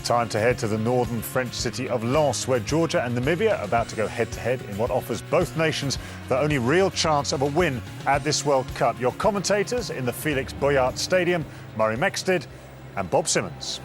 Time to head to the northern French city of Lens, where Georgia and Namibia are about to go head-to-head in what offers both nations the only real chance of a win at this World Cup. Your commentators in the Felix Boyart Stadium, Murray Mexted and Bob Simmons.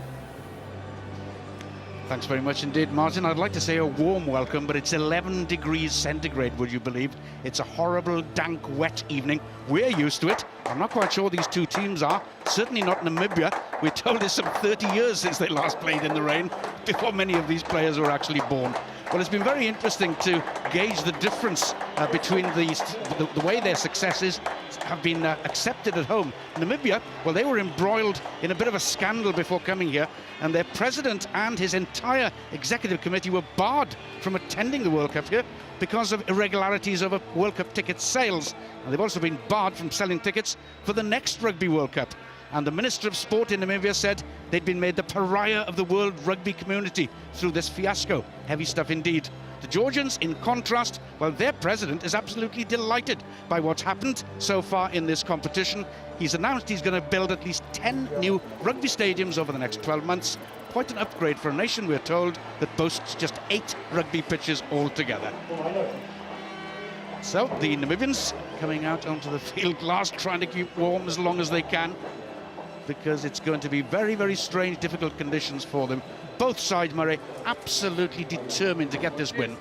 Thanks very much indeed, Martin. I'd like to say a warm welcome, but it's 11 degrees centigrade, would you believe? It's a horrible, dank, wet evening. We're used to it. I'm not quite sure these two teams are. Certainly not Namibia. We're told it's some 30 years since they last played in the rain, before many of these players were actually born. Well, it's been very interesting to gauge the difference between the way their successes have been accepted at home. Namibia, well, they were embroiled in a bit of a scandal before coming here, and their president and his entire executive committee were barred from attending the World Cup here because of irregularities over World Cup ticket sales. And they've also been barred from selling tickets for the next Rugby World Cup. And the Minister of Sport in Namibia said they'd been made the pariah of the world rugby community through this fiasco. Heavy stuff indeed. The Georgians, in contrast, well, their president is absolutely delighted by what's happened so far in this competition. He's announced he's going to build at least 10 new rugby stadiums over the next 12 months. Quite an upgrade for a nation, we're told, that boasts just 8 rugby pitches altogether. So the Namibians coming out onto the field glass, trying to keep warm as long as they can, because it's going to be very, very strange, difficult conditions for them. Both sides, Murray, absolutely determined to get this win.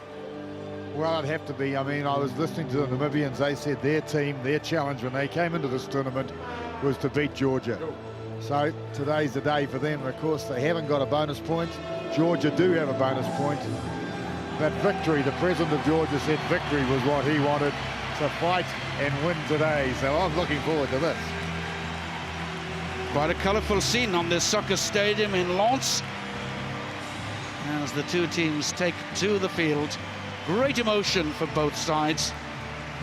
Well, it'd have to be. I mean, I was listening to the Namibians. They said their team, their challenge when they came into this tournament was to beat Georgia. So today's the day for them. Of course, they haven't got a bonus point. Georgia do have a bonus point. But victory, the president of Georgia said victory was what he wanted, to fight and win today. So I'm looking forward to this. Quite a colourful scene on this soccer stadium in Lens as the two teams take to the field. Great emotion for both sides.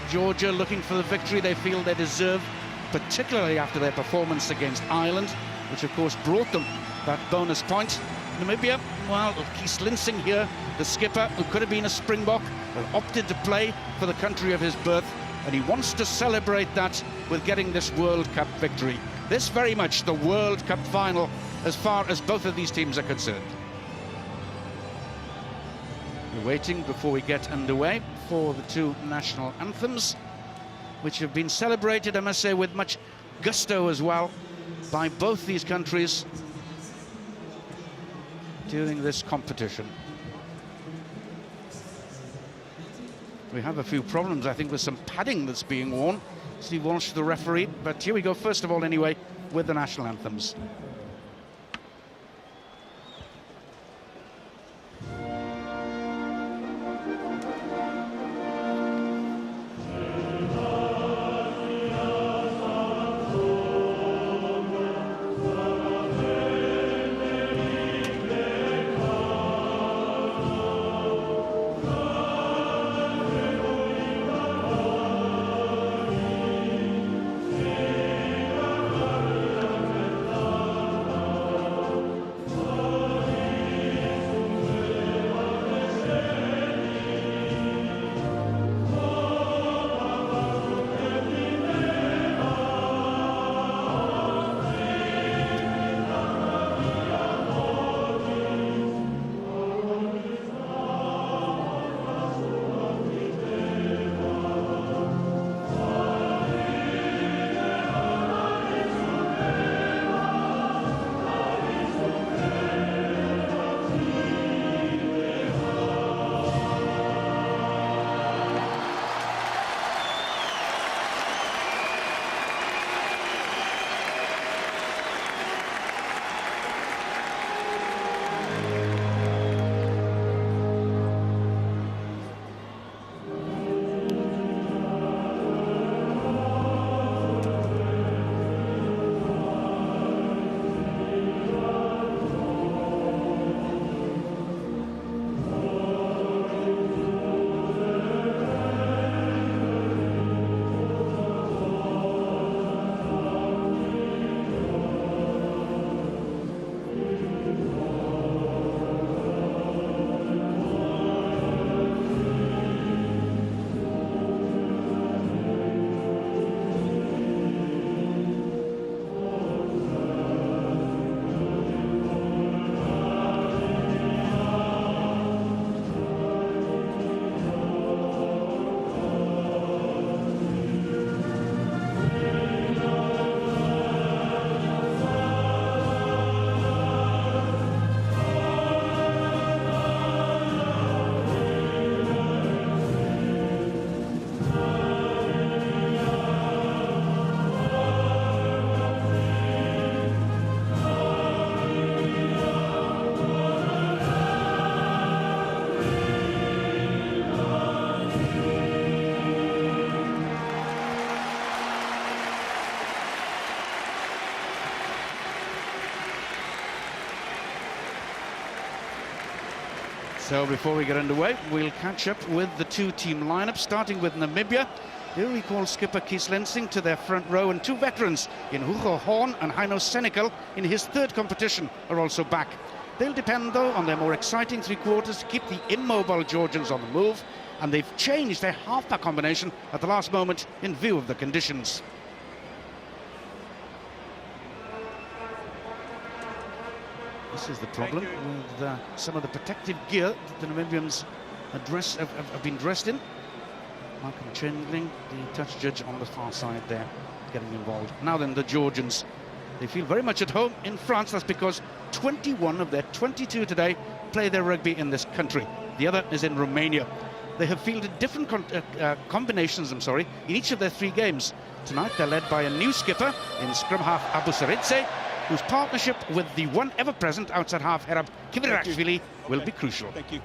Georgia looking for the victory they feel they deserve, particularly after their performance against Ireland, which of course brought them that bonus point. Namibia, well, Keith Linsing here, the skipper, who could have been a Springbok, opted to play for the country of his birth, and he wants to celebrate that with getting this World Cup victory. This very much the World Cup final as far as both of these teams are concerned. We're waiting before we get underway for the two national anthems, which have been celebrated, I must say, with much gusto as well by both these countries during this competition. We have a few problems, I think, with some padding that's being worn. Steve Walsh, the referee, but here we go, first of all, anyway, with the national anthems. So before we get underway, we'll catch up with the two-team lineup, starting with Namibia. They'll recall skipper Kees Lensing to their front row, and two veterans in Hugo Horn and Heino Senecal in his third competition are also back. They'll depend, though, on their more exciting three-quarters to keep the immobile Georgians on the move, and they've changed their half-back combination at the last moment in view of the conditions. This is the problem with some of the protective gear that the Namibians have been dressed in. Malcolm Chandling, the touch judge on the far side there, getting involved. Now then, the Georgians. They feel very much at home in France. That's because 21 of their 22 today play their rugby in this country. The other is in Romania. They have fielded different combinations, in each of their three games. Tonight they're led by a new skipper in scrum half Abu Saridze, whose partnership with the one ever-present outside half Herab Kivirashvili will be crucial. Thank you.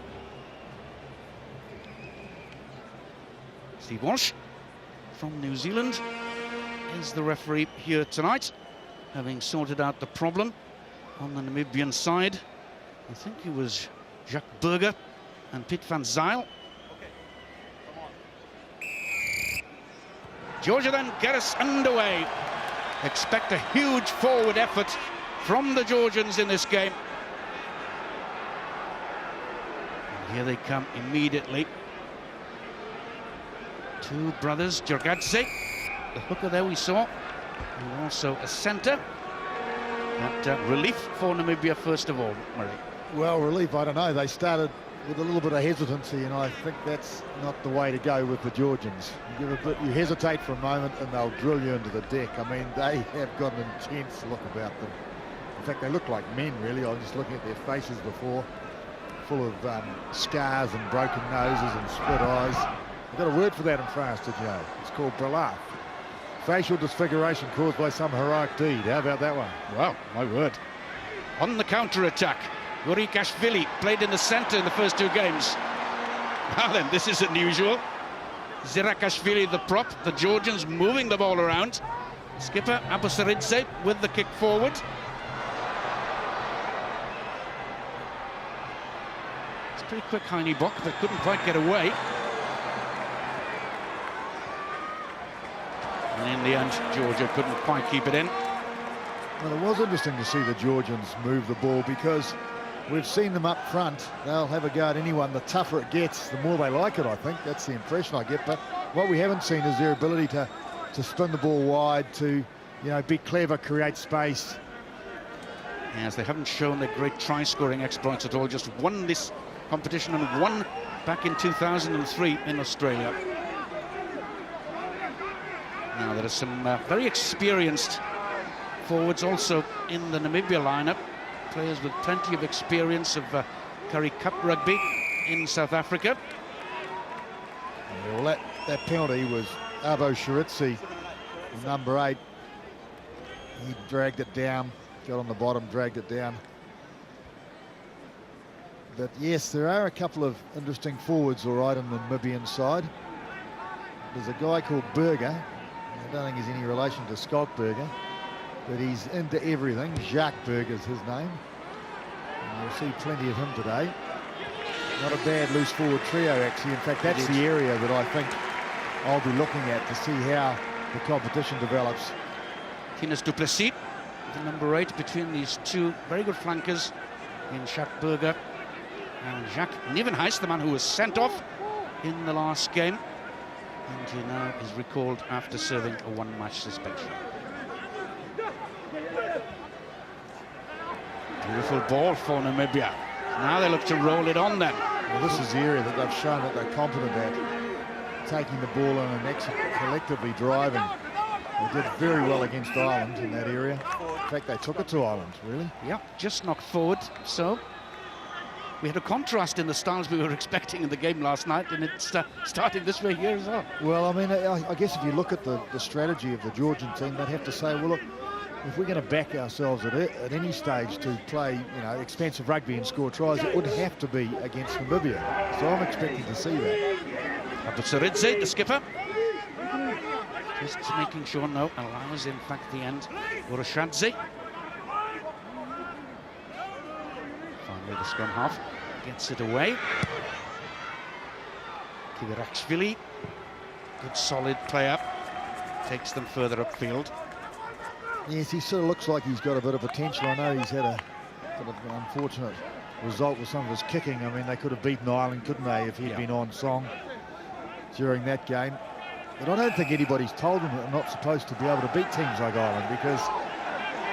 Steve Walsh from New Zealand is the referee here tonight, having sorted out the problem on the Namibian side. I think it was Jacques Burger and Piet van Zyl. Georgia then get us underway. Expect a huge forward effort from the Georgians in this game. And here they come immediately. Two brothers, Jorgadze, the hooker there we saw, and also a centre. But relief for Namibia first of all, Murray. Well, relief, I don't know. They started with a little bit of hesitancy, and I think that's not the way to go with the Georgians. You hesitate for a moment and they'll drill you into the deck. I mean, they have got an intense look about them. In fact, they look like men, really. I was just looking at their faces before, full of scars and broken noses and split eyes. I've got a word for that in France, did you know? It's called brelaf. Facial disfiguration caused by some heroic deed. How about that one? Wow, my word. On the counter-attack, Gorikashvili played in the centre in the first two games. Now then, this is unusual. Zirakashvili the prop, the Georgians moving the ball around. Skipper Abu Saridze with the kick forward. It's pretty quick, Heine Bock, but couldn't quite get away. And in the end, Georgia couldn't quite keep it in. Well, it was interesting to see the Georgians move the ball, because we've seen them up front. They'll have a go at anyone. The tougher it gets, the more they like it, I think. That's the impression I get. But what we haven't seen is their ability to spin the ball wide, to, you know, be clever, create space. Yes, they haven't shown their great try-scoring exploits at all. Just won this competition and won back in 2003 in Australia. Now, there are some very experienced forwards also in the Namibia lineup. Players with plenty of experience of Currie Cup rugby in South Africa. Well, that penalty was Abu Saridze, number 8. He dragged it down, got on the bottom, dragged it down. But yes, there are a couple of interesting forwards, all right, on the Namibian side. There's a guy called Burger. I don't think he's any relation to Scott Burger, but he's into everything. Jacques Burger's his name. And you'll see plenty of him today. Not a bad loose forward trio, actually. In fact, that's the area that I think I'll be looking at to see how the competition develops. Tinus du Plessis, the number 8, between these two very good flankers in Jacques Burger and Jacques Nieuwenhuis, the man who was sent off in the last game. And he now is recalled after serving a one-match suspension. Beautiful ball for Namibia. Now they look to roll it on then. Well, this is the area that they've shown that they're competent at, taking the ball in and actually collectively driving. They did very well against Ireland in that area. In fact, they took it to Ireland, really. Yeah, just knocked forward. So we had a contrast in the styles we were expecting in the game last night, and it's starting this way here as well. Well, I mean, I guess if you look at the strategy of the Georgian team, they'd have to say, well, look, if we're going to back ourselves at any stage to play, you know, expansive rugby and score tries, it would have to be against Namibia. So I'm expecting to see that. Abu Saridze, the skipper, just making sure no allows, in fact, the end. Urashadze. Finally, the scrum half. gets it away. Kivirakshvili, good solid player, takes them further upfield. Yes, he sort of looks like he's got a bit of potential. I know he's had a bit of an unfortunate result with some of his kicking. I mean, they could have beaten Ireland, couldn't they, if he'd been on song during that game. But I don't think anybody's told them that they're not supposed to be able to beat teams like Ireland, because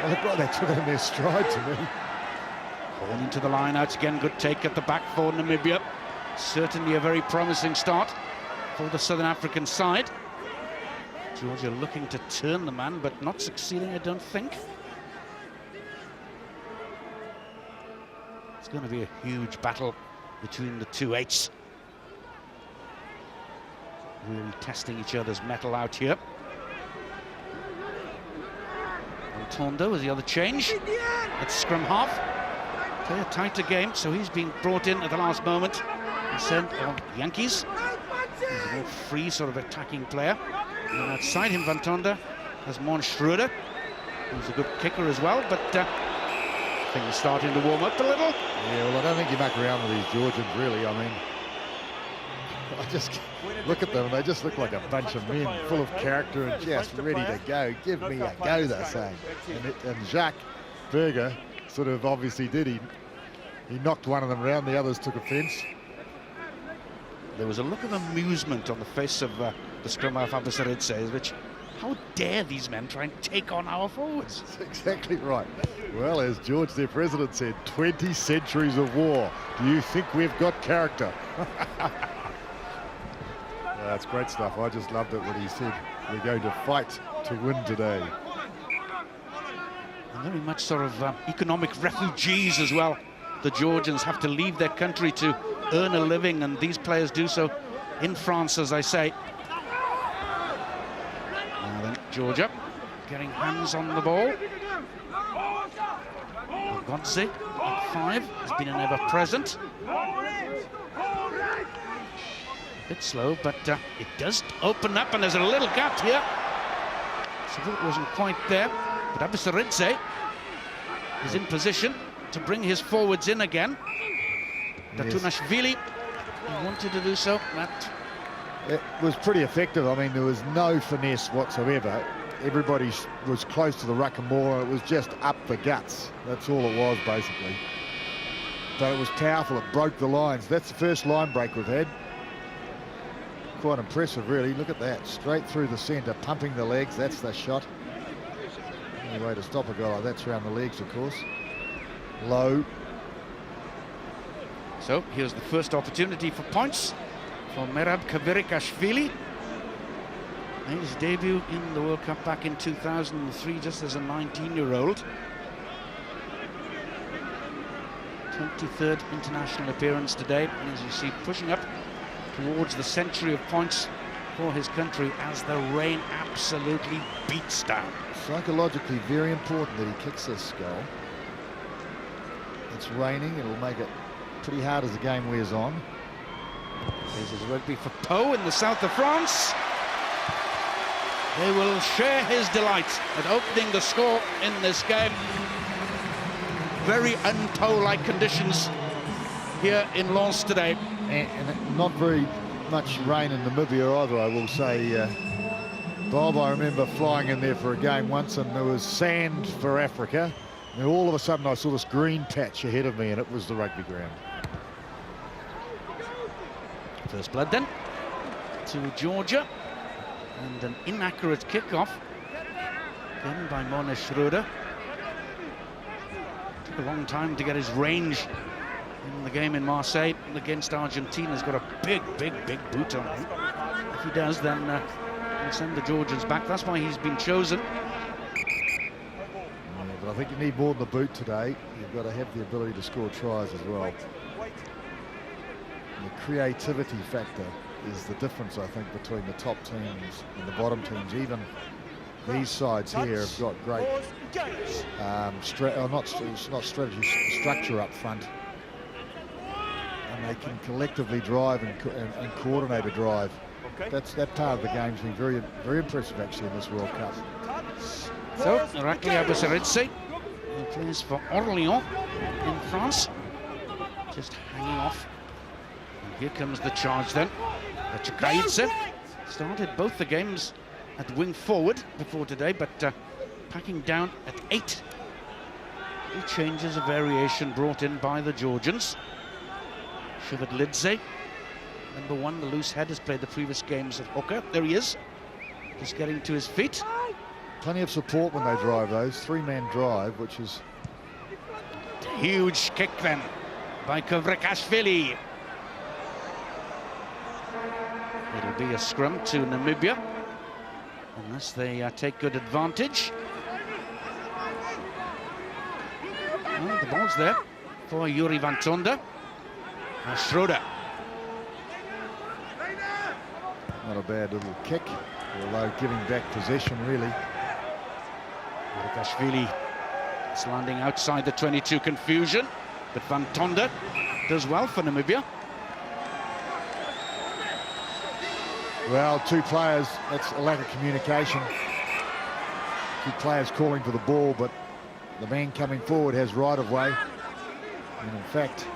they look like they took it in their stride to me. Going into the line-outs again, good take at the back for Namibia. Certainly a very promising start for the Southern African side. Georgia looking to turn the man, but not succeeding, I don't think. It's going to be a huge battle between the two eights. Really testing each other's mettle out here. Tondo is the other change at scrum half. Play a tighter game, so he's been brought in at the last moment. He sent on Yankees. He's a more free sort of attacking player. And outside him, Van Tonder has Mon Schroeder, who's a good kicker as well, but things starting to warm up a little. Yeah, well, I don't think you muck around with these Georgians, really. I mean, I just look at them and they just look like a bunch of men full of character and just ready to go. Give me a go, they're saying. And Jacques Berger sort of obviously did. He knocked one of them around, the others took offence. There was a look of amusement on the face of the scrum half Abbasaridze, which, how dare these men try and take on our forwards? That's exactly right. Well, as George, their president, said, 20 centuries of war. Do you think we've got character? That's great stuff. I just loved it when he said, we're going to fight to win today. And very much sort of economic refugees as well. The Georgians have to leave their country to earn a living, and these players do so in France, as I say. Now then, Georgia getting hands on the ball. Godze at 5 has been an ever-present. A bit slow, but it does open up, and there's a little gap here. So it wasn't quite there, but Abbasaridze is in position to bring his forwards in again. Datunashvili, he wanted to do so. It was pretty effective. I mean, there was no finesse whatsoever. Everybody was close to the ruck and more. It was just up the guts. That's all it was, basically. But it was powerful. It broke the lines. That's the first line break we've had. Quite impressive, really. Look at that. Straight through the centre, pumping the legs. That's the shot. Only way to stop a guy like that's around the legs, of course. Low. So here's the first opportunity for points for Merab Kivirakshvili. Made his debut in the World Cup back in 2003, just as a 19-year-old. 23rd international appearance today, and as you see, pushing up towards the century of points for his country as the rain absolutely beats down. Psychologically very important that he kicks this goal. It's raining, it'll make it pretty hard as the game wears on. This is rugby for Pau in the south of France. They will share his delight at opening the score in this game. Very un-Pau-like conditions here in Lens today. And not very much rain in Namibia either, I will say. Bob, I remember flying in there for a game once and there was sand for Africa. And all of a sudden I saw this green patch ahead of me and it was the rugby ground. First blood then to Georgia. And an inaccurate kickoff again by Mon Schroeder. Took a long time to get his range in the game in Marseille against Argentina. He's got a big boot on him. If he does, then he'll send the Georgians back. That's why he's been chosen. Yeah, but I think you need more than the boot today. You've got to have the ability to score tries as well. And the creativity factor is the difference, I think, between the top teams and the bottom teams. Even these sides here have got great structure up front, and they can collectively drive and coordinate a drive. That part of the game's been very impressive actually in this World Cup. So Irakli Abbasaridze, who plays for Orléans in France. just hanging off. And here comes the charge then. Chakaidze started both the games at wing forward before today, but packing down at 8. 3 changes, a variation brought in by the Georgians. Shivadlidze, number 1, the loose head, has played the previous games at hooker. There he is, just getting to his feet. Plenty of support when they drive those. 3-man drive, which is... Huge kick then by Kovrakashvili. It'll be a scrum to Namibia, unless they take good advantage. Well, the ball's there for Yuri van Tonder. Schroeder. Not a bad little kick, although giving back possession, really. Kovrakashvili is landing outside the 22. Confusion, but van Tonder does well for Namibia. Well, 2 players, that's a lack of communication. 2 players calling for the ball, but the man coming forward has right of way. And in fact,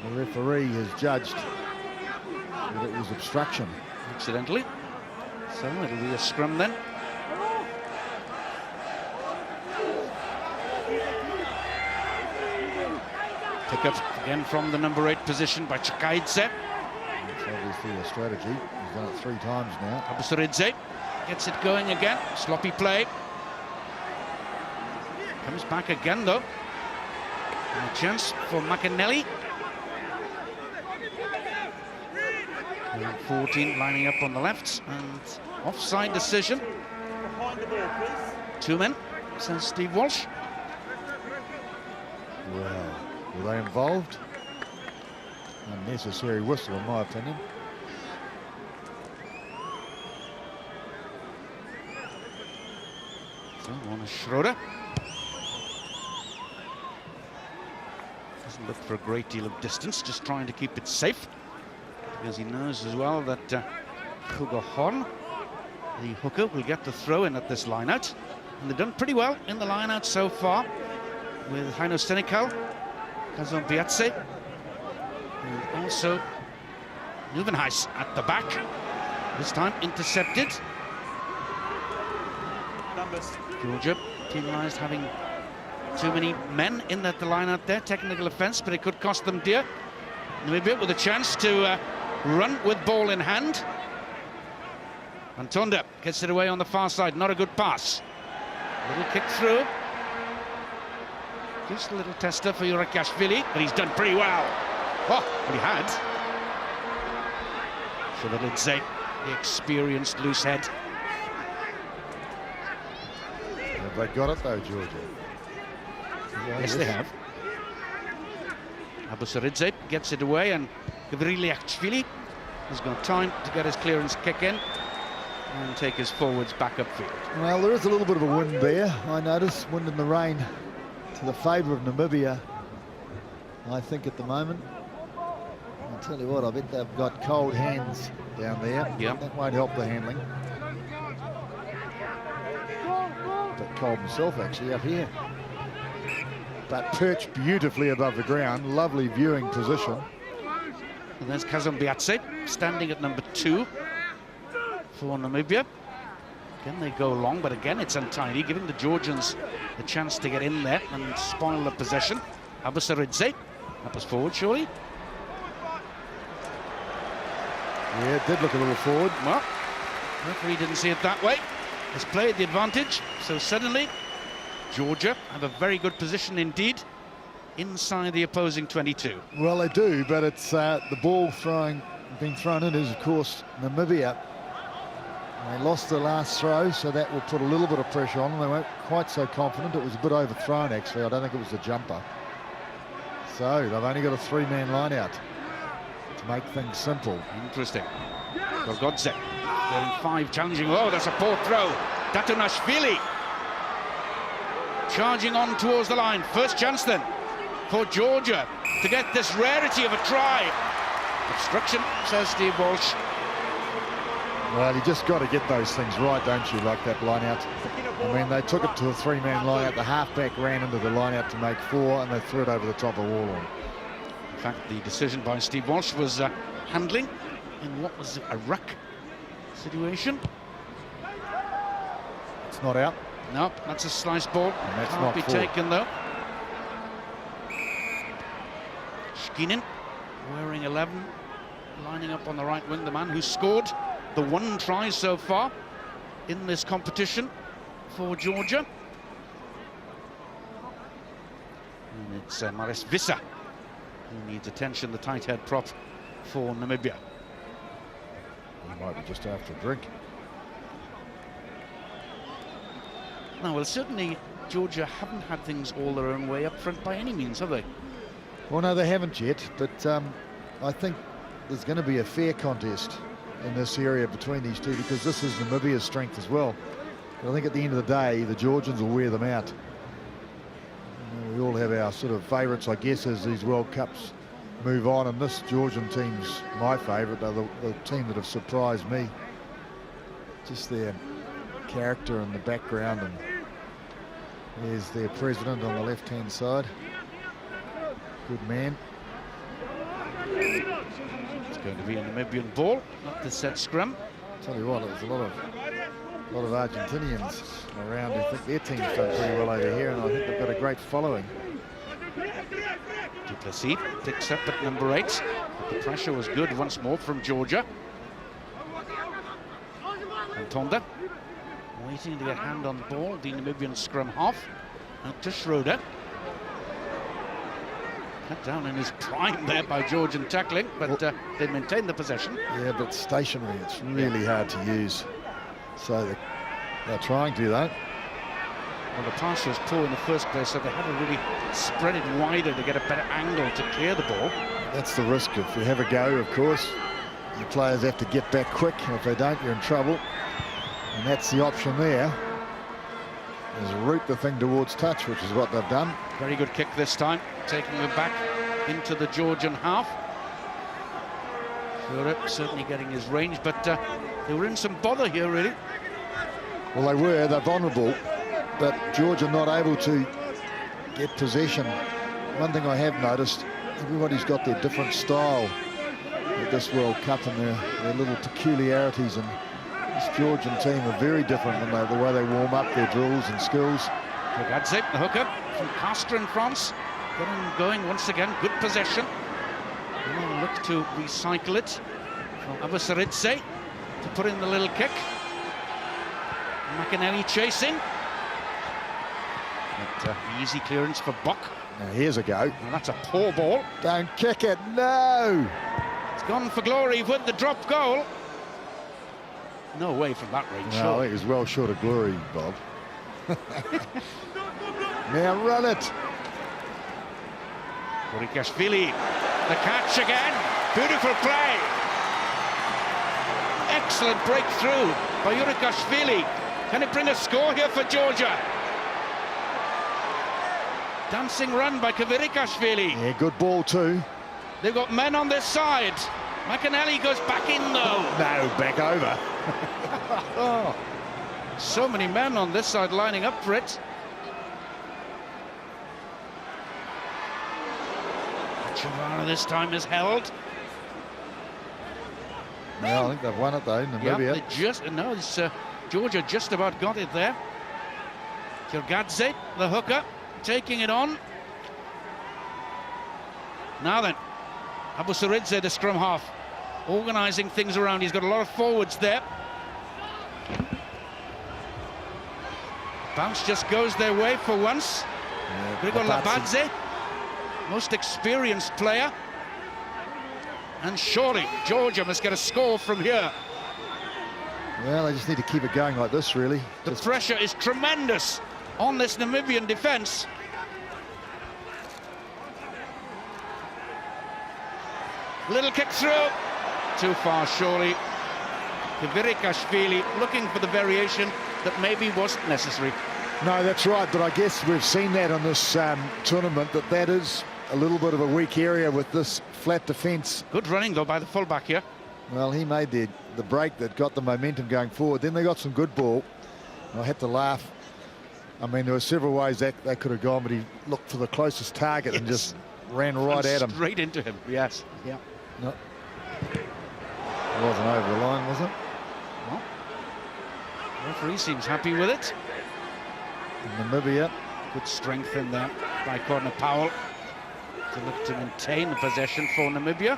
the referee has judged that it was obstruction. Accidentally. So it'll be a scrum then. Pick up again from the number 8 position by Chakaidze. It's obviously a strategy. He's done it 3 times now. Abusaridze gets it going again. Sloppy play. Comes back again though. And a chance for McAnally. 14 lining up on the left, and offside decision. Behind the ball, please. 2 men, says Steve Walsh. Well, were they involved? Unnecessary whistle, in my opinion. So on is Schroeder. Doesn't look for a great deal of distance, just trying to keep it safe, because he knows as well that Hugo Horn, the hooker, will get the throw in at this line-out. And they've done pretty well in the line-out so far, with Heino Senecal, Kazon Piazze, and also Nieuwenhuis at the back. This time intercepted. Numbers. Georgia penalised having too many men in the line-out there. Technical offence, but it could cost them dear. Namibia with a chance to run with ball in hand. Van Tonder gets it away on the far side. Not a good pass. Little kick through. Just a little tester for Kovrakashvili, but he's done pretty well. Oh, but he had. Shivadlidze, the experienced loose head. Have they got it though, Georgia? Yes, they have. Abusaridze gets it away, and Kovrakashvili has got time to get his clearance kick in and take his forwards back upfield. Well, there is a little bit of a wind there, I notice. Wind and the rain to the favour of Namibia, I think, at the moment. I'll tell you what, I bet they've got cold hands down there. Yeah. That won't help the handling. But cold himself, actually, up here. But perched beautifully above the ground. Lovely viewing position. And there's Kazon Piazze standing at number 2 for Namibia. Again, they go long, but again, it's untidy, giving the Georgians the chance to get in there and spoil the possession. Abusaridze, that was forward, surely. Yeah, it did look a little forward. Well, referee didn't see it that way. Has played the advantage, so suddenly Georgia have a very good position indeed inside the opposing 22. Well, they do, but it's the ball being thrown in is, of course, Namibia. They lost their last throw, so that will put a little bit of pressure on them. They weren't quite so confident. It was a bit overthrown, actually. I don't think it was a jumper. So they've only got a 3-man line out to make things simple. Interesting. Gogodze going 5, challenging. Oh, that's a poor throw. Datunashvili charging on towards the line. First chance then for Georgia to get this rarity of a try. Obstruction, says Steve Walsh. Well, you just got to get those things right, don't you, like that line out. I mean, they took it to a 3-man line out. The halfback ran into the line out to make 4, and they threw it over the top of Warlawn. In fact, the decision by Steve Walsh was handling in what was a ruck situation. It's not out. No, that's a slice ball. And that's Can't not be forward. taken though. Skinen wearing 11, lining up on the right wing, the man who scored the one try so far in this competition for Georgia. And it's Maris Visser who needs attention, the tight head prop for Namibia. He might be just after a drink. Now, well, certainly Georgia haven't had things all their own way up front by any means, have they? Well, no, they haven't yet, but I think there's going to be a fair contest in this area between these two, because this is Namibia's strength as well. But I think at the end of the day, the Georgians will wear them out. You know, we all have our sort of favourites, I guess, as these World Cups move on, and this Georgian team's my favourite. They're the team that have surprised me. Just their character and the background, and there's their president on the left-hand side. Good man. It's going to be a Namibian ball, not the set scrum. Tell you what, there's a lot of Argentinians around who think their team's done pretty well over here, and I think they've got a great following. Du Plessis picks up at number 8. But the pressure was good once more from Georgia. And Tonda waiting to get hand on the ball, the Namibian scrum half. Out to Schroeder. Cut down in his prime there by Georgian tackling, but they maintain the possession. Yeah, but stationary, it's really hard to use. So they're trying to, though. Well, the pass was poor in the first place, so they had to really spread it wider to get a better angle to clear the ball. That's the risk. If you have a go, of course, your players have to get back quick, and if they don't, you're in trouble. And that's the option there, is route the thing towards touch, which is what they've done. Very good kick this time, taking it back into the Georgian half. Schroeder certainly getting his range, but they were in some bother here, really. Well, they're vulnerable, but Georgia not able to get possession. One thing I have noticed, everybody's got their different style at this World Cup and their little peculiarities, and this Georgian team are very different in the way they warm up, their drills and skills. Gadze, the hooker from Castres in France, getting going once again, good possession. We'll look to recycle it from Abusaridze to put in the little kick. McAnally chasing. But easy clearance for Buck. Now here's a go. Now that's a poor ball. Don't kick it, no! It's gone for glory with the drop goal. No way from that range. No, Sure. I think it's well short of glory, Bob. Now run it. Burikashvili, the catch again. Beautiful play. Excellent breakthrough by Burikashvili. Can it bring a score here for Georgia? Dancing run by Burikashvili. Yeah, good ball too. They've got men on this side. McAnally goes back in though. No, back over. Oh, so many men on this side lining up for it. Chavara this time is held. Well, I think they've won it though, Namibia. Yeah, Georgia just about got it there. Gadze, the hooker, taking it on. Now then, Abusaridze, the scrum half, organising things around. He's got a lot of forwards there. Bounce just goes their way for once. Grigor Labadze, most experienced player. And surely Georgia must get a score from here. Well, they just need to keep it going like this, really. The pressure is tremendous on this Namibian defence. Little kick through. Too far, surely. Burikashvili looking for the variation that maybe wasn't necessary. No, that's right, but I guess we've seen that on this tournament, that is a little bit of a weak area with this flat defence. Good running, though, by the fullback here. Well, he made the break that got the momentum going forward. Then they got some good ball. I had to laugh. I mean, there were several ways that they could have gone, but he looked for the closest target and just ran right at him. Straight into him, yes. Yeah. No. It wasn't over the line, was it? Well, the referee seems happy with it. Namibia. Good strength in there by Corner Powell to look to maintain the possession for Namibia.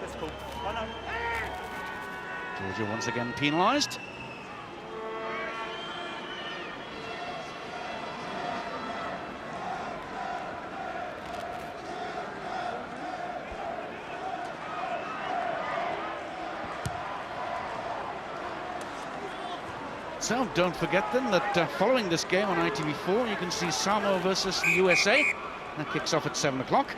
That's cool. I know. Georgia once again penalised. So don't forget then that following this game on ITV4 you can see Samoa versus the USA. That kicks off at 7 o'clock.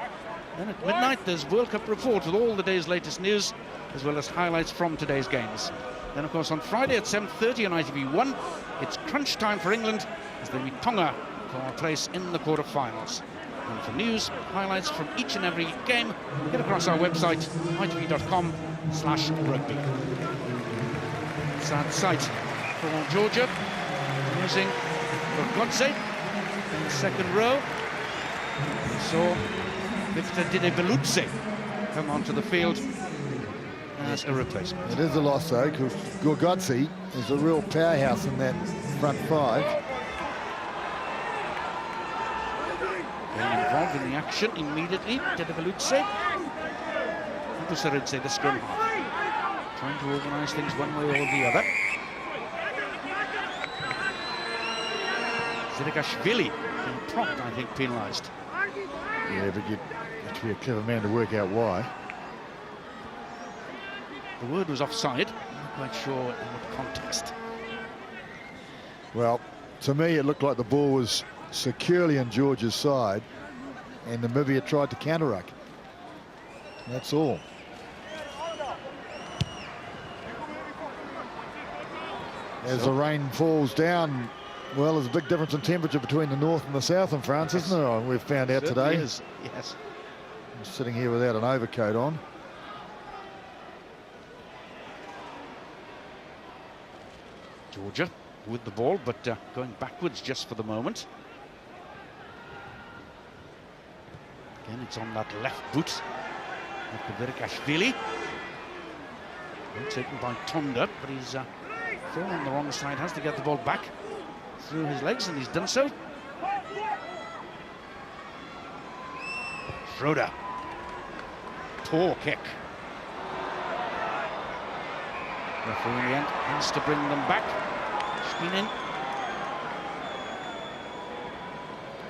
Then at midnight there's World Cup report with all the day's latest news as well as highlights from today's games. Then of course on Friday at 7:30 on ITV1 it's crunch time for England as they meet Tonga for a place in the quarter-finals. And for news, highlights from each and every game, get across our website itv.com/rugby. Sad sight for Georgia, losing Godse in the second row. We saw Victor Dinebelutse come onto the field as a replacement. It is a loss though, because Gorgotzi is a real powerhouse in that front five. Getting involved in the action immediately, Dinebelutse. Busaridze, the scrum half, trying to organise things one way or the other. Zirikashvili in prompt, I think, penalised. Yeah, but you have to be a clever man to work out why. The word was offside. I'm not quite sure in what context. Well, to me, it looked like the ball was securely on Georgia's side, and Namibia tried to counter-ruck. That's all. As the rain falls down, well, there's a big difference in temperature between the north and the south in France, isn't there? We've found out today. Is. Yes. I'm sitting here without an overcoat on. Georgia with the ball, but going backwards just for the moment. Again, it's on that left boot. Zirikashvili. Taken by Tonda, but he's thrown on the wrong side, has to get the ball back through his legs, and he's done so. Schroeder. Poor kick. Referee in the end has to bring them back. Spinning.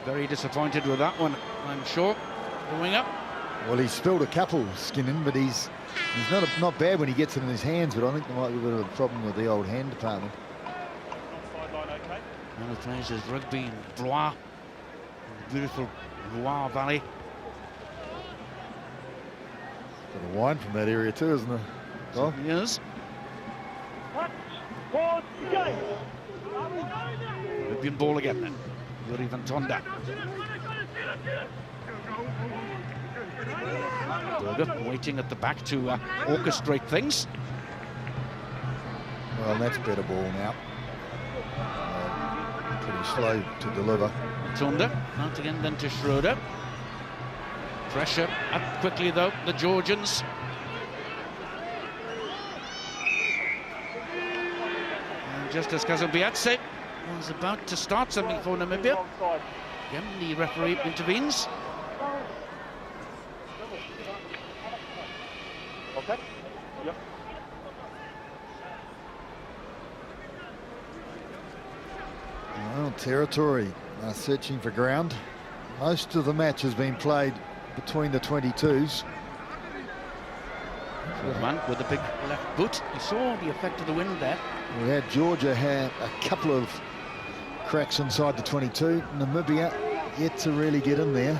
Very disappointed with that one, I'm sure. The winger. Well, he's spilled a couple, Skinning, but he's not bad when he gets it in his hands, but I think there might be a bit of a problem with the old hand department. One of the plays is rugby in Blois, in the beautiful Loire Valley. Bit of wine from that area too, isn't there? Oh. Yes. Libyan ball again then. Yuri van Tonda. Berger waiting at the back to orchestrate things. Well, that's better ball now. Pretty slow to deliver. Tonda out again then to Schroeder. Pressure up quickly though, the Georgians. And just as Kazumbiatse was about to start something for Namibia, again the referee intervenes. Okay. Yep. Well, territory are searching for ground. Most of the match has been played between the 22s. Man with a big left boot. You saw the effect of the wind there. We had Georgia had a couple of cracks inside the 22. Namibia yet to really get in there.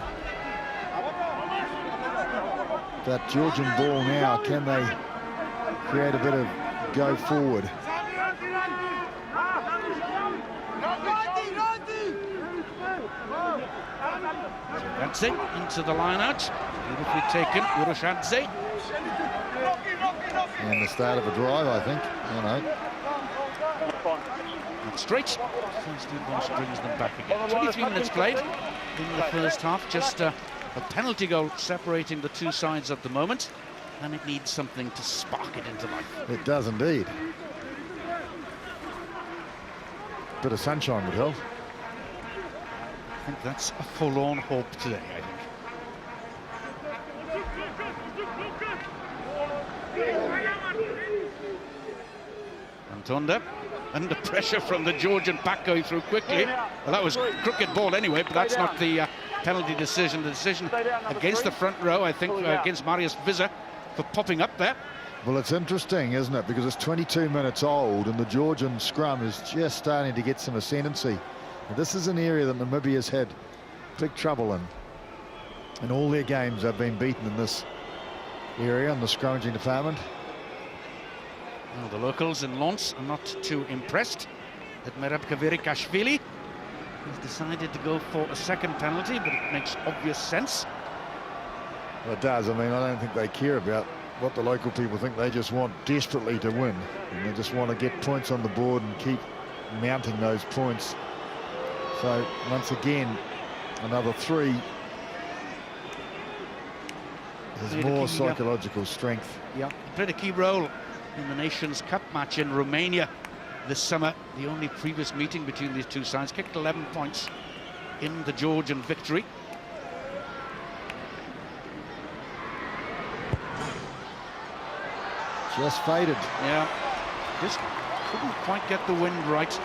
That Georgian ball now, can they create a bit of go forward? That's it, into the line out. Beautifully taken, Urushadze. And the start of a drive, I think. You know. And straight. Steve Walsh brings them back again. 23 minutes played. in the first half. Just a penalty goal separating the two sides at the moment, and it needs something to spark it into life. It does indeed. Bit of sunshine would help. I think that's a forlorn hope today, I think. Antonda, under pressure from the Georgian pack, going through quickly. Well, that was crooked ball anyway, but that's not the penalty decision. The decision against the front row, I think, against Marius Visser for popping up there. Well, it's interesting, isn't it? Because it's 22 minutes old and the Georgian scrum is just starting to get some ascendancy. And this is an area that Namibia's had big trouble in. In all their games, they've been beaten in this area, in the scrummaging department. Well, the locals in Lens are not too impressed that Merab Kavirikashvili has decided to go for a second penalty, but it makes obvious sense. Well, it does. I mean, I don't think they care about what the local people think. They just want desperately to win, and they just want to get points on the board and keep mounting those points. So once again, another 3. There's more psychological strength. Yeah, played a key role in the Nations Cup match in Romania this summer. The only previous meeting between these two sides. Kicked 11 points in the Georgian victory. Just faded. Yeah, just couldn't quite get the wind right.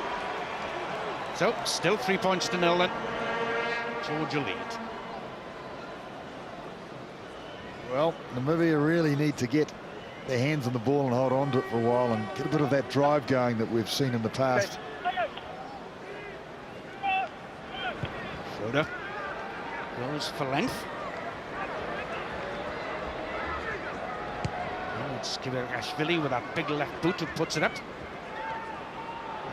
So, still 3 points to 0 then. Georgia lead. Well, Namibia really need to get their hands on the ball and hold on to it for a while and get a bit of that drive going that we've seen in the past. Schroeder goes for length. It's Kavirikashvili with that big left boot who puts it up.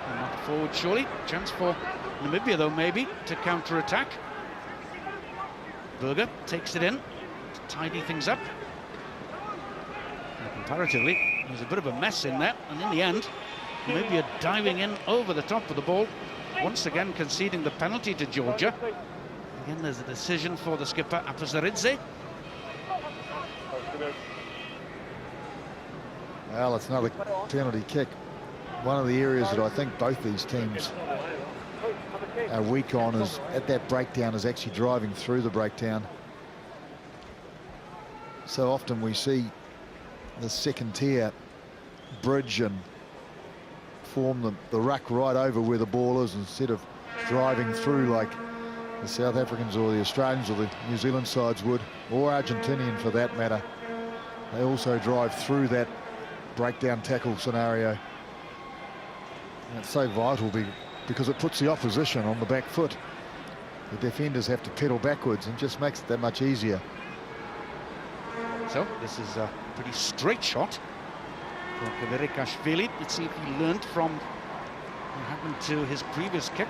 And not forward, surely. Chance for Namibia, though, maybe, to counter-attack. Berger takes it in to tidy things up. And comparatively, there's a bit of a mess in there, and in the end, Namibia diving in over the top of the ball, once again conceding the penalty to Georgia. Again, there's a decision for the skipper, Apasaridze. Well, it's another penalty kick. One of the areas that I think both these teams are weak on is at that breakdown, is actually driving through the breakdown. So often we see the second tier bridge and form the ruck right over where the ball is instead of driving through like the South Africans or the Australians or the New Zealand sides would, or Argentinian for that matter. They also drive through that breakdown tackle scenario. And it's so vital because it puts the opposition on the back foot. The defenders have to pedal backwards and just makes it that much easier. So this is a pretty straight shot for Kavirikashvili. Let's see if he learned from what happened to his previous kick.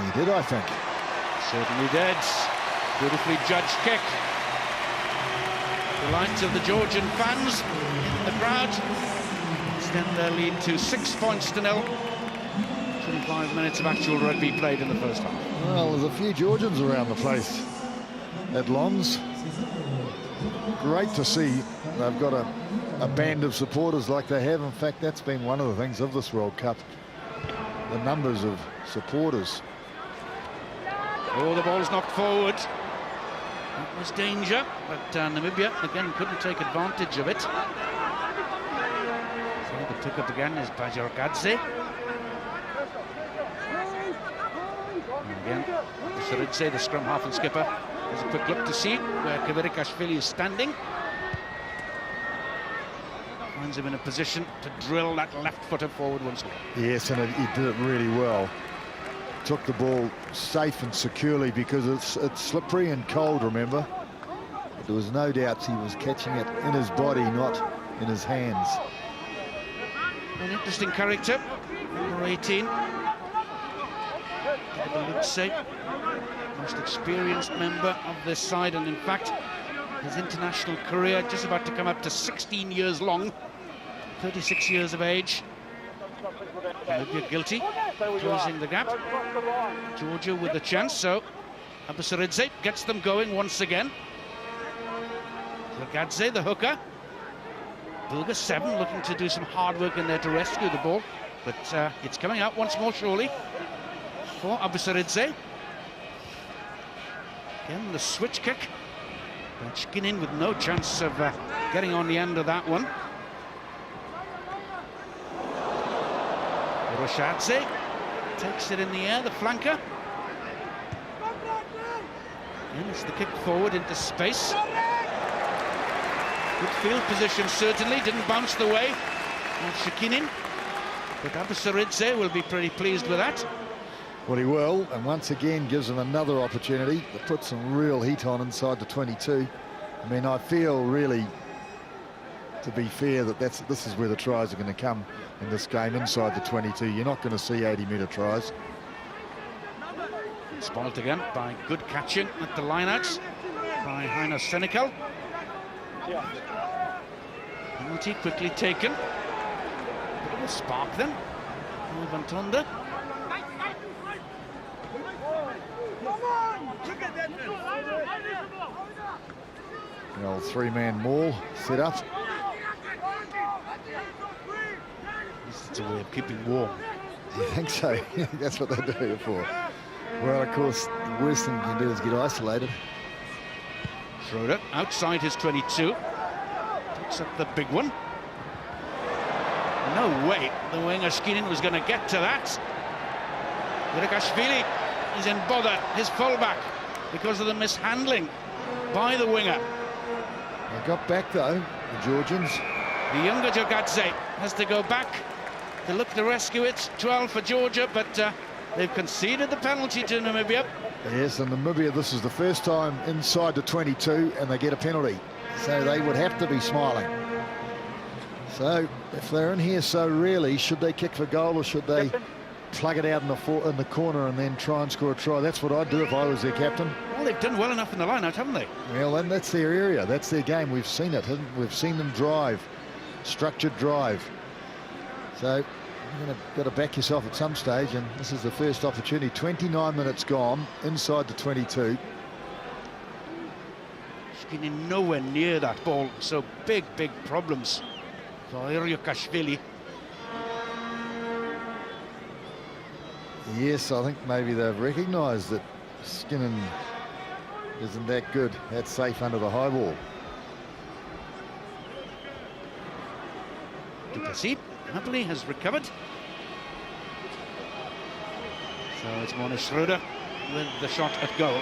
He did, I think. Certainly did. Beautifully judged kick. The lights of the Georgian fans in the crowd extend their lead to 6 points to 0. 25 minutes of actual rugby played in the first half. Well, there's a few Georgians around the place at Lens. Great to see they've got a band of supporters like they have. In fact, that's been one of the things of this World Cup. The numbers of supporters. Oh, the ball's knocked forward. That was danger, but Namibia again couldn't take advantage of it. So the pick-up again is Bajargadze. Again, Apasaridze, the scrum half and skipper, has a quick look to see where Kavirikashvili is standing. Finds him in a position to drill that left footer forward once more. Yes, and he did it really well. Took the ball safe and securely because it's slippery and cold, remember. But there was no doubt he was catching it in his body, not in his hands. An interesting character, number 18. RWC, most experienced member of this side, and in fact, his international career just about to come up to 16 years long. 36 years of age. Namibia guilty, closing the gap. Georgia with the chance, so Abusaridze gets them going once again. Zagadze, the hooker. Bulga 7 looking to do some hard work in there to rescue the ball, but it's coming out once more surely for Abusaridze. Again, the switch kick. Benchkin with no chance of getting on the end of that one. Roshadze takes it in the air, the flanker. And it's the kick forward into space. Good field position, certainly. Didn't bounce the way of Shikinin. But Abusaridze will be pretty pleased with that. Well, he will, and once again gives him another opportunity to put some real heat on inside the 22. I mean, I feel really, to be fair, that this is where the tries are going to come in this game, inside the 22. You're not going to see 80-metre tries. Spoilt again by good catching at the lineouts by Heino Senecal. Penalty quickly taken. Bit of a spark then. Vantonda. The old three-man maul set up. It's a way of keeping warm. You think so? That's what they do it for. Well, of course, the worst thing you can do is get isolated. Schroeder outside his 22. Picks up the big one. No way the winger Skinin was going to get to that. Irakashvili is in bother, his fullback, because of the mishandling by the winger. They got back, though, the Georgians. The younger Jogadze has to go back to look to rescue it. 12 for Georgia, but they've conceded the penalty to Namibia. Yes, and Namibia, this is the first time inside the 22, and they get a penalty. So they would have to be smiling. So if they're in here so rarely, should they kick for goal or should they plug it out in the corner and then try and score a try? That's what I'd do if I was their captain. Well, they've done well enough in the line-out, haven't they? Well, then that's their area. That's their game. We've seen it. We've seen them drive, structured drive. So you're got to back yourself at some stage, and this is the first opportunity. 29 minutes gone inside the 22. Getting nowhere near that ball, so big problems for Irakashvili. Yes, I think maybe they've recognised that Skinin isn't that good. That's safe under the high ball. Duplessis happily has recovered. So it's Mona Schroeder with the shot at goal.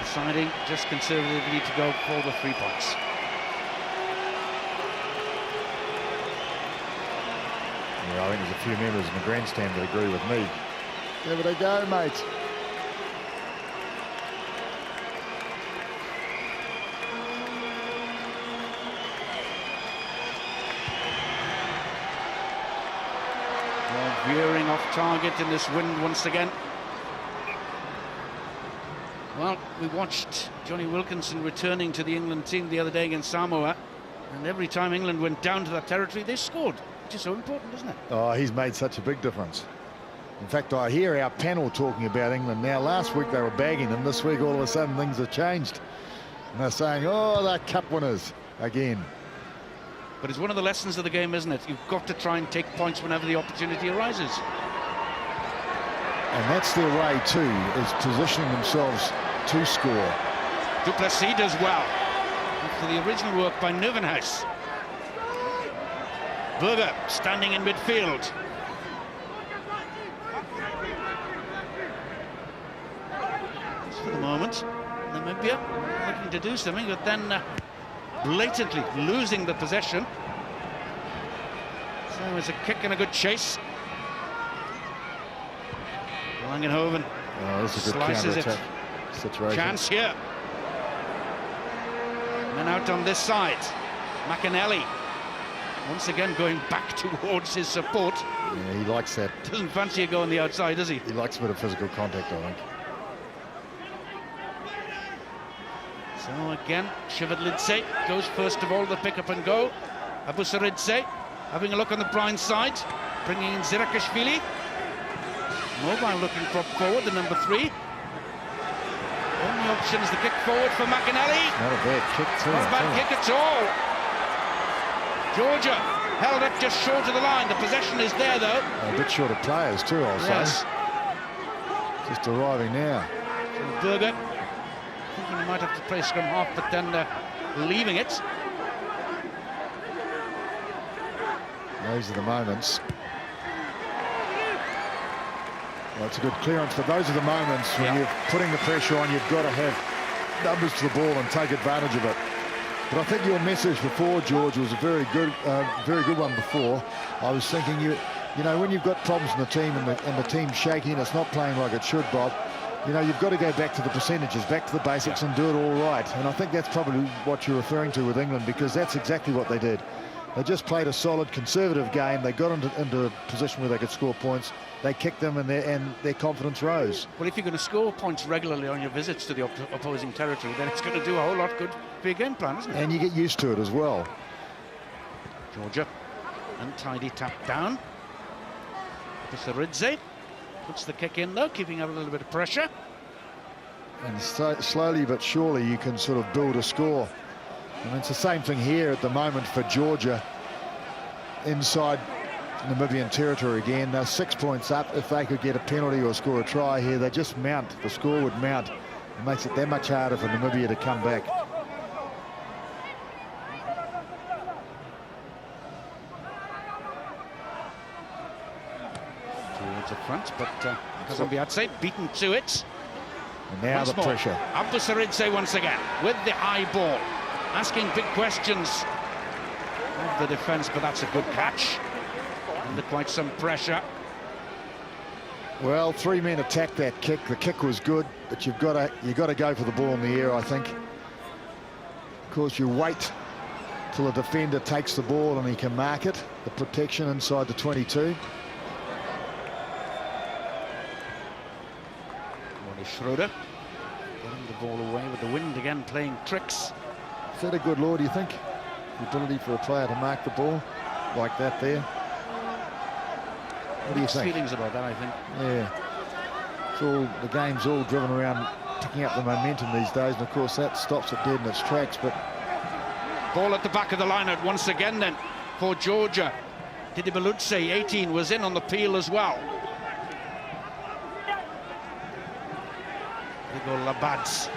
Deciding just conservatively to go for the 3 points. Yeah, I think there's a few members in the grandstand that agree with me. Give it a go, mate. Veering off target in this wind once again. Well, we watched Johnny Wilkinson returning to the England team the other day against Samoa, and every time England went down to that territory, they scored, which is so important, isn't it? Oh, he's made such a big difference. In fact, I hear our panel talking about England now. Last week they were bagging them. This week, all of a sudden, things have changed. And they're saying, oh, they're cup winners again. But it's one of the lessons of the game, isn't it? You've got to try and take points whenever the opportunity arises. And that's their way, too, is positioning themselves to score. Duplessis does well after the original work by Neuvenhuis. Berger standing in midfield. Just for the moment, Namibia looking to do something, but then blatantly losing the possession. So it's a kick and a good chase. Langenhoven slices it. Situation. Chance here. And then out on this side, McAnally once again going back towards his support. Yeah, he likes that. Doesn't fancy it going the outside, does he? He likes a bit of physical contact, I think. So again, Shivadlidze goes first of all, the pick up and go. Abusaridze having a look on the blind side, bringing in Zirakashvili. Mobile looking prop forward, the number 3. Only option is the kick forward for McAnally. Not a bad kick too. Not a bad kick at all. Georgia held up just short of the line. The possession is there though. A bit short of players too, I'll say. Just arriving now. Berger thinking he might have to play scrum half, but then leaving it. Those are the moments. Well, it's a good clearance, but those are the moments when you're putting the pressure on. You've got to have numbers to the ball and take advantage of it. But I think your message before, George, was a very good one before. I was thinking, you know, when you've got problems in the team and the team's shaky and it's not playing like it should, Bob, you know, you've got to go back to the percentages, back to the basics and do it all right. And I think that's probably what you're referring to with England, because that's exactly what they did. They just played a solid, conservative game. They got into a position where they could score points. They kicked them, and their confidence rose. Well, if you're going to score points regularly on your visits to the opposing territory, then it's going to do a whole lot good for your game plan, isn't it? And you get used to it as well. Georgia, untidy tap down. Abusaridze puts the kick in, though, keeping up a little bit of pressure. And slowly but surely you can sort of build a score. And it's the same thing here at the moment for Georgia inside Namibian territory again. They're 6 points up. If they could get a penalty or score a try here, they just mount. The score would mount. It makes it that much harder for Namibia to come back. Towards the front, but Kazambiadze beaten to it. And now the pressure. Abusaridze once again with the high ball, asking big questions of the defence, but that's a good catch. Under quite some pressure. Well, 3 men attacked that kick. The kick was good, but you've got to go for the ball in the air, I think. Of course, you wait till a defender takes the ball and he can mark it. The protection inside the 22. Schroeder getting the ball away with the wind again, playing tricks. Is that a good law, do you think? The ability for a player to mark the ball like that there? What do you think? Feelings about that, I think. Yeah. It's all, the game's all driven around picking up the momentum these days, and of course that stops it dead in its tracks. But ball at the back of the line out once again then for Georgia. Didi Belutse, 18, was in on the peel as well. There go Labads.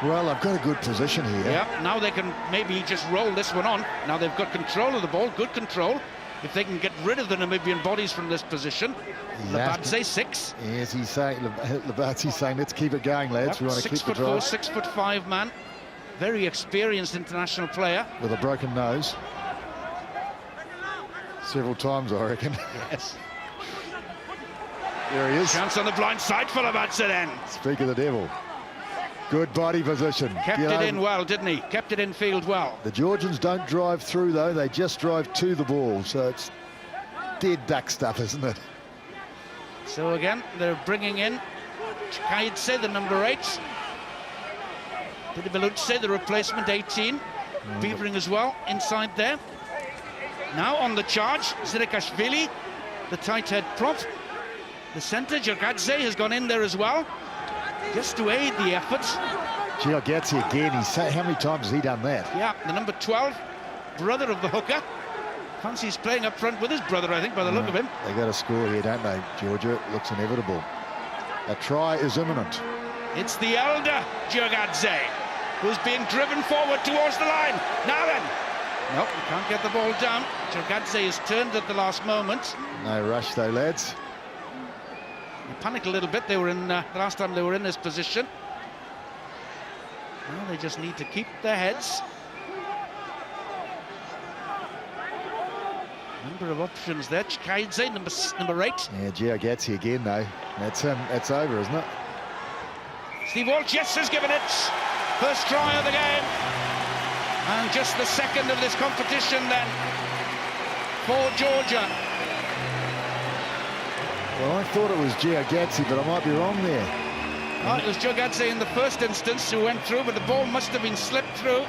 Well, I've got a good position here. Yeah, now they can maybe just roll this one on. Now they've got control of the ball, good control. If they can get rid of the Namibian bodies from this position. Labadze, 6. Yes, he's saying, Labadze's saying, let's keep it going, lads. Yep, We want to keep the drive. 6'4", 6'5" man. Very experienced international player. With a broken nose. Several times, I reckon. Yes. There he is. Chance on the blind side for Labadze then. Speak of the devil. Good body position. Kept it in well, didn't he? Kept it in field well. The Georgians don't drive through, though. They just drive to the ball. So it's dead duck stuff, isn't it? So again, they're bringing in Chikaidze, the number 8. Didi Belutse, the replacement, 18. Beavering as well, inside there. Now on the charge, Zirakashvili, the tight head prop. The centre, Jorgadze, has gone in there as well, just to aid the efforts. Jorgadze again, how many times has he done that? Yeah, the number 12, brother of the hooker. Fancies playing up front with his brother, I think, by the look of him. They got a score here, don't they, Georgia? It looks inevitable. A try is imminent. It's the elder Jorgadze who's being driven forward towards the line. Now then. Nope, you can't get the ball down. Jorgadze is turned at the last moment. No rush though, lads. They panicked a little bit. They were in the last time they were in this position. Now they just need to keep their heads. Number of options there. Chikaidze, number 8. Yeah, Jorgadze again though. That's him. That's over, isn't it? Steve Walsh, yes, has given it. First try of the game. And just the second of this competition then for Georgia. Well, I thought it was Jorgadze, but I might be wrong there. Oh, it was Jorgadze in the first instance who went through, but the ball must have been slipped through.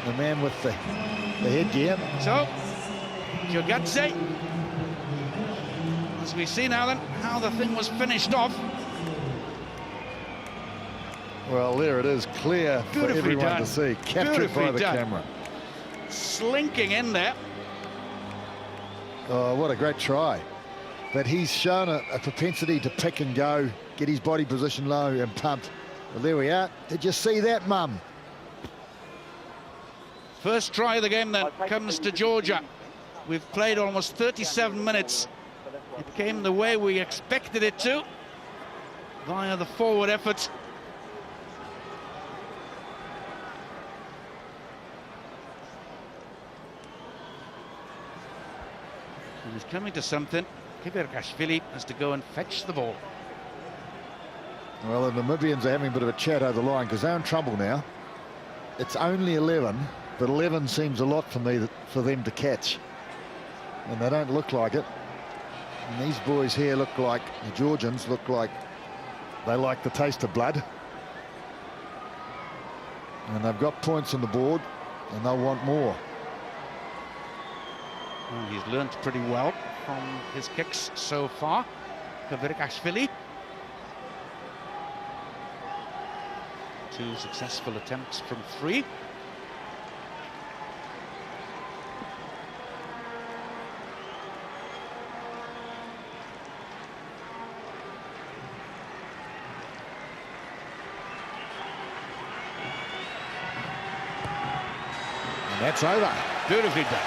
The man with the the headgear. So, Jogadze. As we see now then, how the thing was finished off. Well, there it is, clear for everyone done. to see. Captured by the camera. Slinking in there. Oh, what a great try. But he's shown a propensity to pick and go, get his body position low and pump. Well, there we are. Did you see that, Mum? First try of the game then comes to Georgia. We've played almost 37 minutes. It came the way we expected it to, via the forward effort. And he's coming to something. Kibirkashvili has to go and fetch the ball. Well, the Namibians are having a bit of a chat over the line because they're in trouble now. It's only 11, but 11 seems a lot for them to catch. And they don't look like it. And these boys here look like, the Georgians look like they like the taste of blood. And they've got points on the board and they'll want more. Well, he's learnt pretty well from his kicks so far. Kibirkashvili. 2 successful attempts from 3. And that's over. Beautifully done.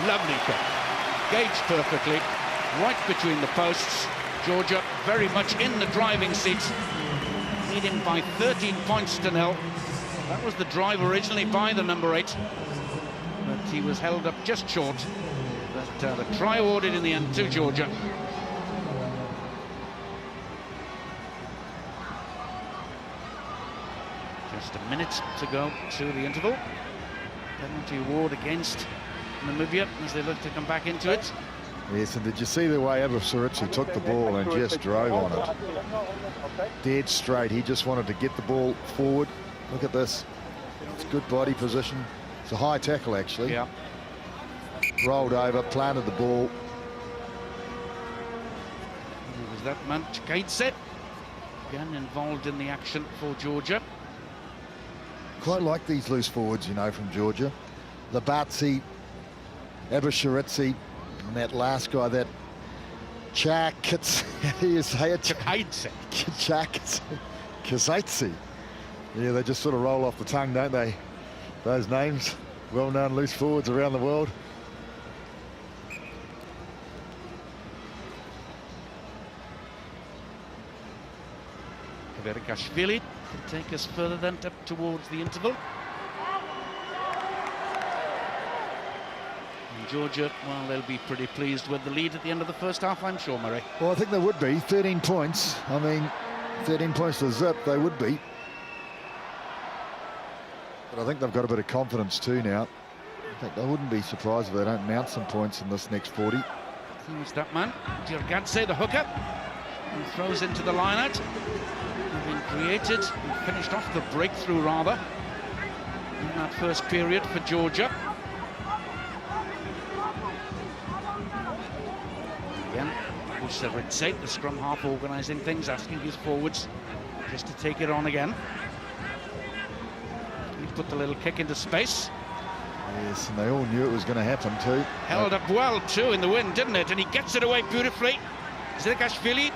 Lovely kick. Gauged perfectly. Right between the posts. Georgia very much in the driving seat. Leading by 13 points to 0. That was the drive originally by the number 8. But he was held up just short. But the try awarded in the end to Georgia. Just a minute to go to the interval. Penalty award against Namibia as they look to come back into it. Yes, and did you see the way RWC took the ball and just drove on it? Dead straight. He just wanted to get the ball forward. Look at this. It's good body position. It's a high tackle, actually. Yeah. Rolled over, planted the ball. It was that man, Chikaidze, again involved in the action for Georgia. Quite like these loose forwards, you know, from Georgia. Labatsi, RWC, and that last guy, that Chakits, how do you say it? Kazaitsi. Yeah, they just sort of roll off the tongue, don't they? Those names, well-known loose forwards around the world. Kibirkashvili can take us further then up towards the interval. And Georgia, well, they'll be pretty pleased with the lead at the end of the first half, I'm sure, Murray. Well, I think they would be. 13 points. I mean, 13 points to zip, they would be. But I think they've got a bit of confidence too now. I think they wouldn't be surprised if they don't mount some points in this next 40. Who's that man? Jogadze, the hooker, who throws into the line-out. Having created and finished off the breakthrough, rather, in that first period for Georgia. Again, Usaritse, the scrum half, organising things, asking his forwards just to take it on again. He put the little kick into space. Yes, and they all knew it was going to happen too. Held up well too in the wind, didn't it? And he gets it away beautifully. Kibirkashvili.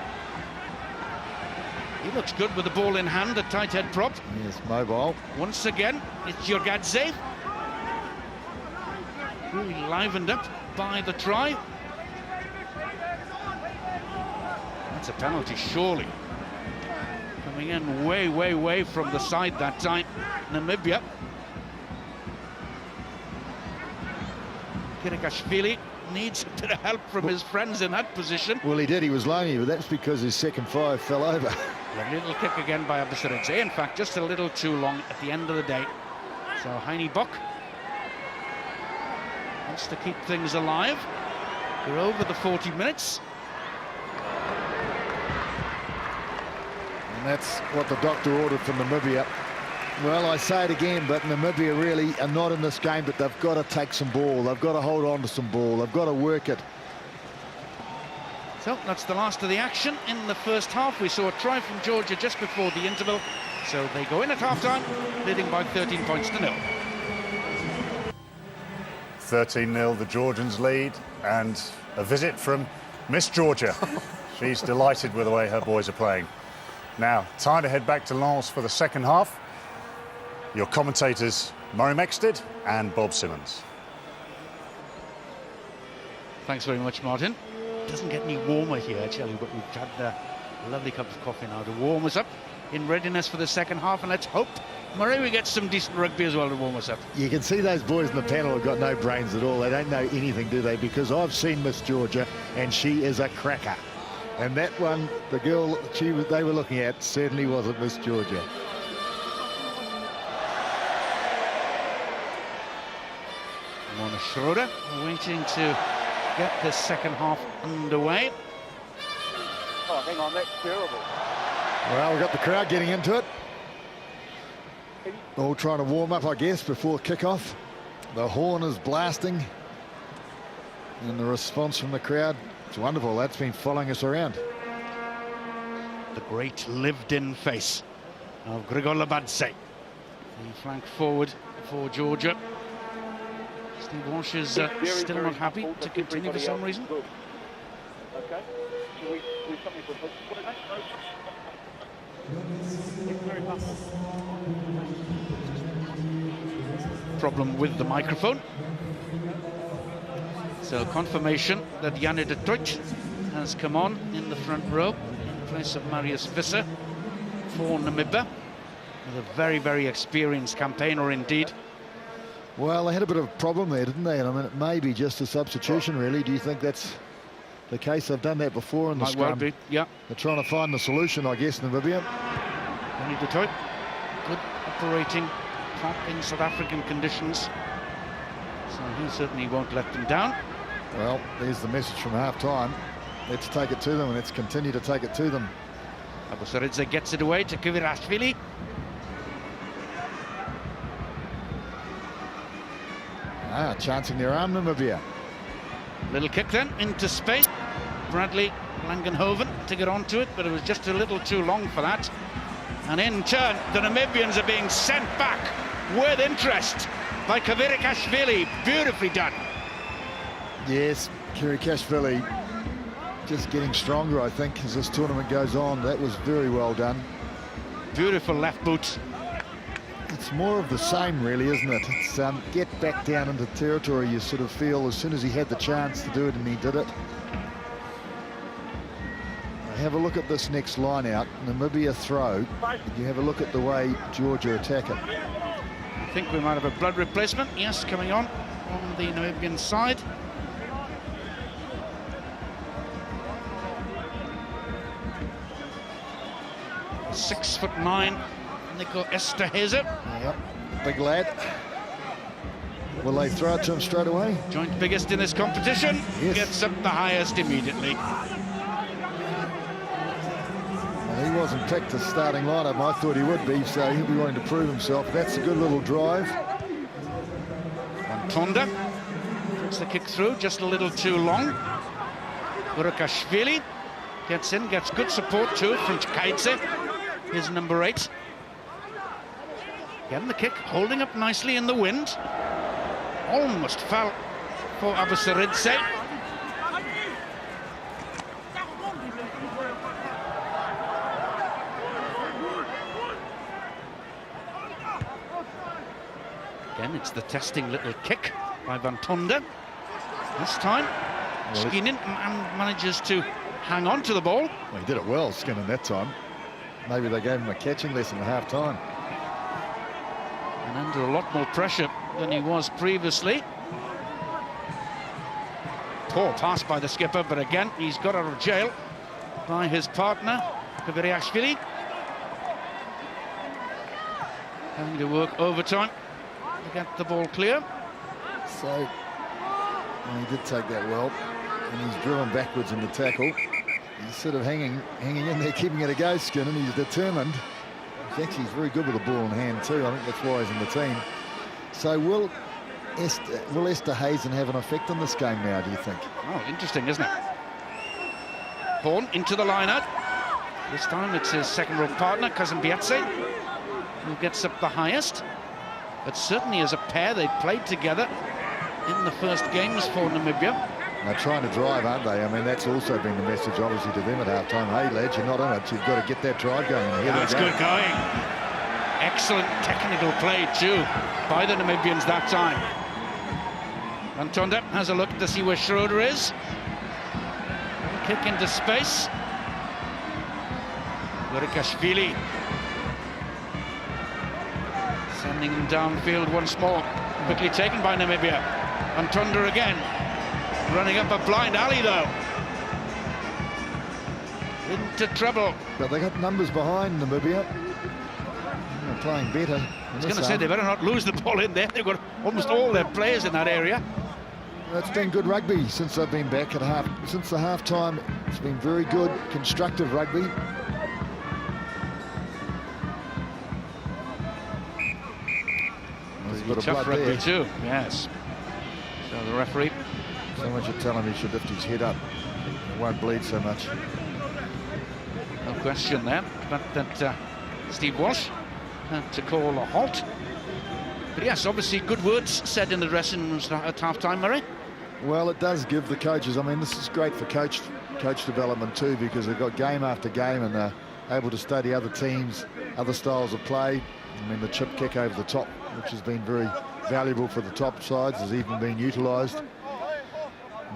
He looks good with the ball in hand, the tight head prop. Yes, mobile. Once again, it's Jogadze. Really livened up by the try. That's a penalty, surely. Coming in way, way, way from the side that time. Namibia. Kibirkashvili needs a bit of help from his friends in that position. Well, he did. He was lonely, but that's because his second 5 fell over. Lovely little kick again by Abdussaridze. In fact, just a little too long at the end of the day. So Heine Bock wants to keep things alive. We're over the 40 minutes. And that's what the doctor ordered from Namibia. Well, I say it again, but Namibia really are not in this game, but they've got to take some ball. They've got to hold on to some ball. They've got to work it. So that's the last of the action in the first half. We saw a try from Georgia just before the interval. So they go in at half-time, leading by 13 points to 0. 13-0, the Georgians lead, and a visit from Miss Georgia. She's delighted with the way her boys are playing. Now, time to head back to Lens for the second half. Your commentators, Murray Mexted and Bob Simmons. Thanks very much, Martin. It doesn't get any warmer here, I tell you, but we've had a lovely cup of coffee now to warm us up in readiness for the second half, and let's hope, Murray, we get some decent rugby as well to warm us up. You can see those boys in the panel have got no brains at all. They don't know anything, do they? Because I've seen Miss Georgia, and she is a cracker. And that one, the girl they were looking at, certainly wasn't Miss Georgia. Mona Schroeder waiting to get the second half underway. Oh, hang on, that's terrible. Well, we've got the crowd getting into it. All trying to warm up, I guess, before kickoff. The horn is blasting. And the response from the crowd, it's wonderful. That's been following us around. The great lived-in face of Grigor Labadze. The flank forward for Georgia. Steve Walsh is still not happy to continue for some reason. Okay. Should we do something for what is that? Problem with the microphone. So confirmation that Janne de Toit has come on in the front row in place of Marius Visser for Namibia, with a very, very experienced campaigner indeed. Well, they had a bit of a problem there, didn't they? And I mean, it may be just a substitution, really. Do you think that's the case? They've done that before in the scrum. Might well be, yeah. They're trying to find the solution, I guess, Namibia. Janne de Toit, good operating top in South African conditions. So he certainly won't let them down. Well, there's the message from half-time. Let's take it to them, and let's continue to take it to them. Abusaridze gets it away to Kvirashvili. Chancing their arm, Namibia. Little kick then into space. Bradley Langenhoven to get onto it, but it was just a little too long for that. And in turn, the Namibians are being sent back with interest by Kvirashvili. Beautifully done. Yes, Kvirashvili just getting stronger, I think, as this tournament goes on. That was very well done. Beautiful left boot. It's more of the same, really, isn't it? It's get back down into territory, you sort of feel, as soon as he had the chance to do it, and he did it. Have a look at this next line out. Namibia throw. You have a look at the way Georgia attack it. I think we might have a blood replacement, yes, coming on the Namibian side. .6'9", Nico Esterhazy. Yep, big lad. Will they throw it to him straight away? Joint biggest in this competition. Yes. Gets up the highest immediately. Well, he wasn't picked as starting lineup. I thought he would be, so he'll be wanting to prove himself. That's a good little drive. Tonda puts the kick through, just a little too long. Urakashvili gets in, gets good support too from Chikaidze, his number 8. Again, the kick holding up nicely in the wind. Almost fell for Abusaridze. Again, it's the testing little kick by Van Tonda. This time, Skinnin manages to hang on to the ball. Well, he did it well, Skinnin, that time. Maybe they gave him a catching lesson at half-time. And under a lot more pressure than he was previously. Poor pass by the skipper, but again, he's got out of jail by his partner, Kvirashvili. Having to work overtime to get the ball clear. So, well, he did take that well, and he's driven backwards in the tackle. He's sort of hanging in there, keeping it a go, Skinnin. He's determined. He's very good with the ball in hand too. I think that's why he's in the team. So will Esterhuizen have an effect on this game now, do you think? Oh, interesting, isn't it? Horn into the line-out. This time it's his second row partner, Kazimbiatse, who gets up the highest. But certainly as a pair, they played together in the first games for Namibia. They're trying to drive, aren't they? I mean, that's also been the message, obviously, to them at half-time. Hey, lads, you're not in it. You've got to get that drive going. And That's good going. Excellent technical play, too, by the Namibians that time. Antonda has a look to see where Schroeder is. Kick into space. Gorikashvili sending him downfield once more. Quickly taken by Namibia. Antonda again. Running up a blind alley, though. Into trouble. But they got numbers behind Namibia. They're playing better. I was going to say, they better not lose the ball in there. They've got almost all their players in that area. It's been good rugby since they've been back at since the half-time. It's been very good, constructive rugby. There's a bit of Tough blood rugby there. too, yes. So the referee. Someone should tell him he should lift his head up. It won't bleed so much. No question there, but that Steve Walsh had to call a halt. But yes, obviously good words said in the dressing rooms at half-time, Murray. Well, it does give the coaches, I mean, this is great for coach development too, because they've got game after game and they're able to study other teams, other styles of play. I mean, the chip kick over the top, which has been very valuable for the top sides, has even been utilised.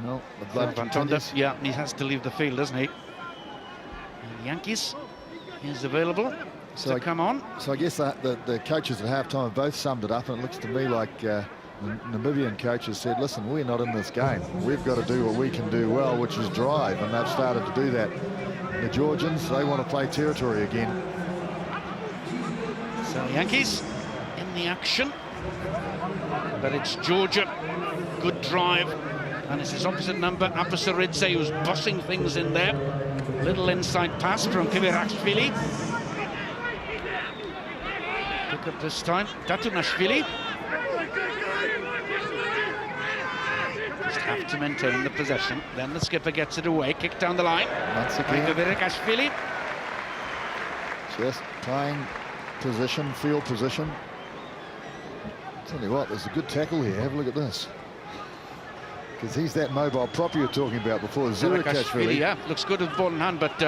No, the blood continues. Yeah, he has to leave the field, doesn't he? And Yankees is available to come on. So I guess the coaches at halftime have both summed it up, and it looks to me like the Namibian coaches said, listen, we're not in this game. We've got to do what we can do well, which is drive, and they've started to do that. And the Georgians, they want to play territory again. So Yankees in the action, but it's Georgia, good drive, and it's his opposite number, Apasaridze, who's bossing things in there. Little inside pass from Kivirashvili. Pick up this time, Tatunashvili. Just have to maintain the possession. Then the skipper gets it away, kick down the line. Once again, Kivirashvili. just playing position, field position. Tell you what, there's a good tackle here. Have a look at this. Because he's that mobile prop you were talking about before, Zurikashvili. Yeah, looks good with the ball in hand, but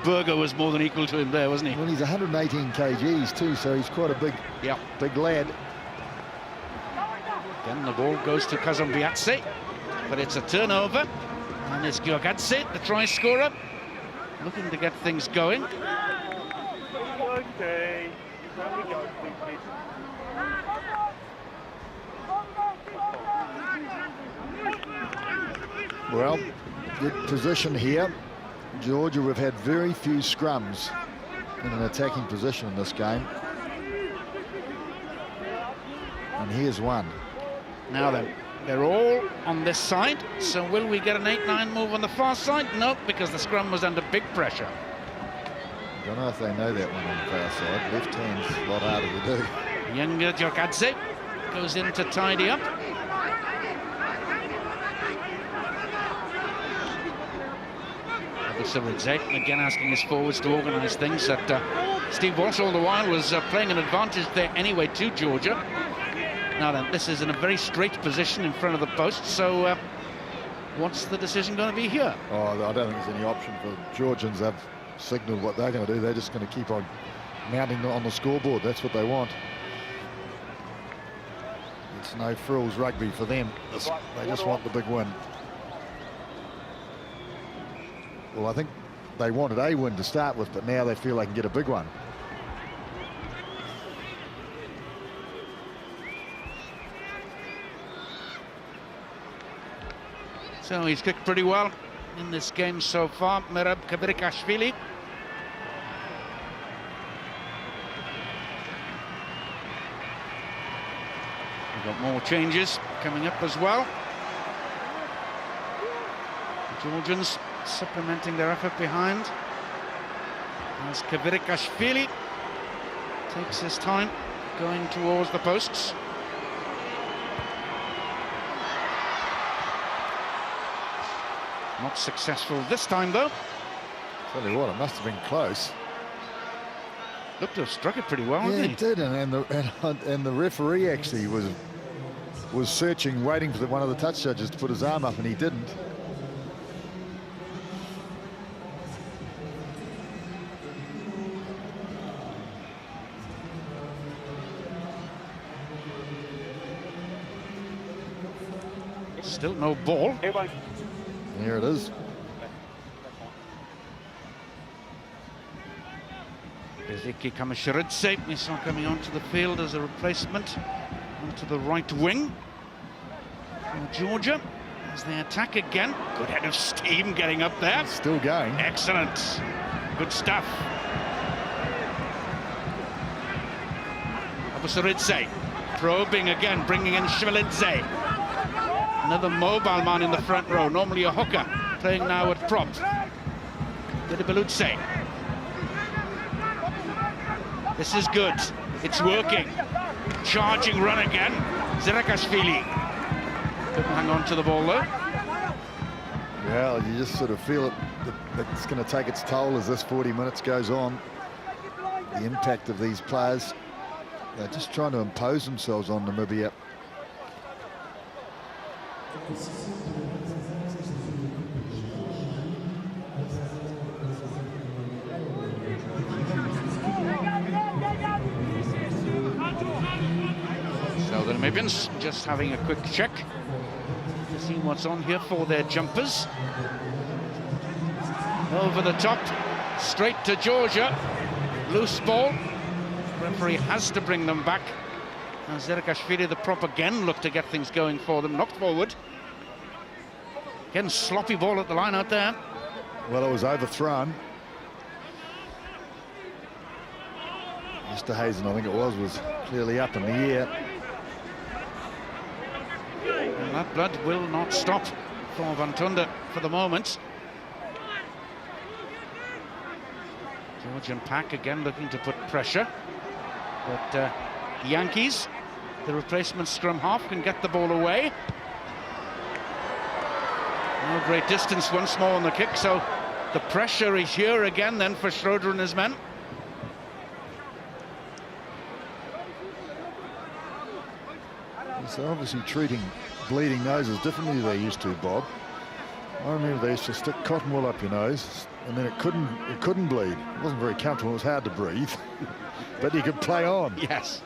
Berger was more than equal to him there, wasn't he? Well, he's 118 kgs too, so he's quite a big lad. Then the ball goes to Kazimbiatse, but it's a turnover, and it's Giorgadze, the try scorer, looking to get things going. Okay. Well, good position here. Georgia, we've had very few scrums in an attacking position in this game. And here's one. Now then, they're all on this side, so will we get an 8-9 move on the far side? No, because the scrum was under big pressure. I don't know if they know that one on the far side. Left hand's a lot harder to do. Younger Giorgadze goes in to tidy up. Again asking his forwards to organise things. That Steve Walsh all the while was playing an advantage there anyway to Georgia. Now then, this is in a very straight position in front of the post, so what's the decision going to be here? Oh, I don't think there's any option for the Georgians. They've signalled what they're going to do. They're just going to keep on mounting on the scoreboard. That's what they want. It's no frills rugby for them. They just want the big win. Well, I think they wanted a win to start with, but now they feel they can get a big one. So he's kicked pretty well in this game so far, Merab Kivirashvili. We've got more changes coming up as well. The Georgians supplementing their effort behind. There's Kivirashvili. Takes his time going towards the posts. Not successful this time, though. Tell you what, it must have been close. Looked to have struck it pretty well, Yeah, didn't he? it did, and the referee actually was searching, waiting for one of the touch judges to put his arm up, and he didn't. Still no ball. Here it is. Bezeki Kamashiridze, we saw coming onto the field as a replacement onto the right wing for Georgia as they attack again. Good head of steam getting up there. Still going. Excellent. Good stuff. Abusaridze probing again, bringing in Shivalidze. Another mobile man in the front row, normally a hooker, playing now at prop. Didibelutse. This is good. It's working. Charging run again. Zirakashvili. Couldn't hang on to the ball though. Well, you just sort of feel it, that it's going to take its toll as this 40 minutes goes on. The impact of these players. They're just trying to impose themselves on Namibia. So the Namibians just having a quick check to see what's on here for their jumpers. Over the top, straight to Georgia. Loose ball. Referee has to bring them back. And Zirakashvili, the prop, again looked to get things going for them. Knocked forward. Again, sloppy ball at the line out there. Well, it was overthrown. Mr. Hazen, I think it was clearly up in the air. And that blood will not stop for Van Tunda for the moment. Georgian pack again looking to put pressure. But the Yankees, the replacement scrum half, can get the ball away. No great distance once more on the kick, so the pressure is here again then for Schroeder and his men. So obviously treating bleeding noses differently than they used to, Bob. I remember they used to stick cotton wool up your nose, and then it couldn't bleed. It wasn't very comfortable. It was hard to breathe, but you could play on. Yes.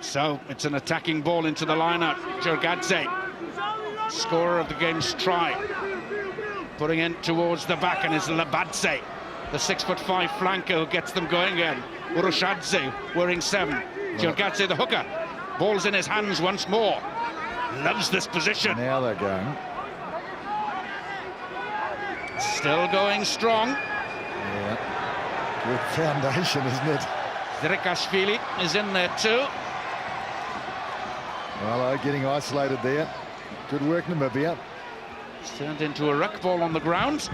So it's an attacking ball into the lineup. Jorgadze, scorer of the game's try, putting in towards the back, and it's Labadze, the 6'5" flanker, who gets them going again. Urushadze wearing 7. Jorgadze, the hooker, ball's in his hands once more. Loves this position. Now they're going. Still going strong. Yeah. Good foundation, isn't it? Zirakashvili is in there too. Well, getting isolated there. Good work, Namibia. It's turned into a ruck ball on the ground.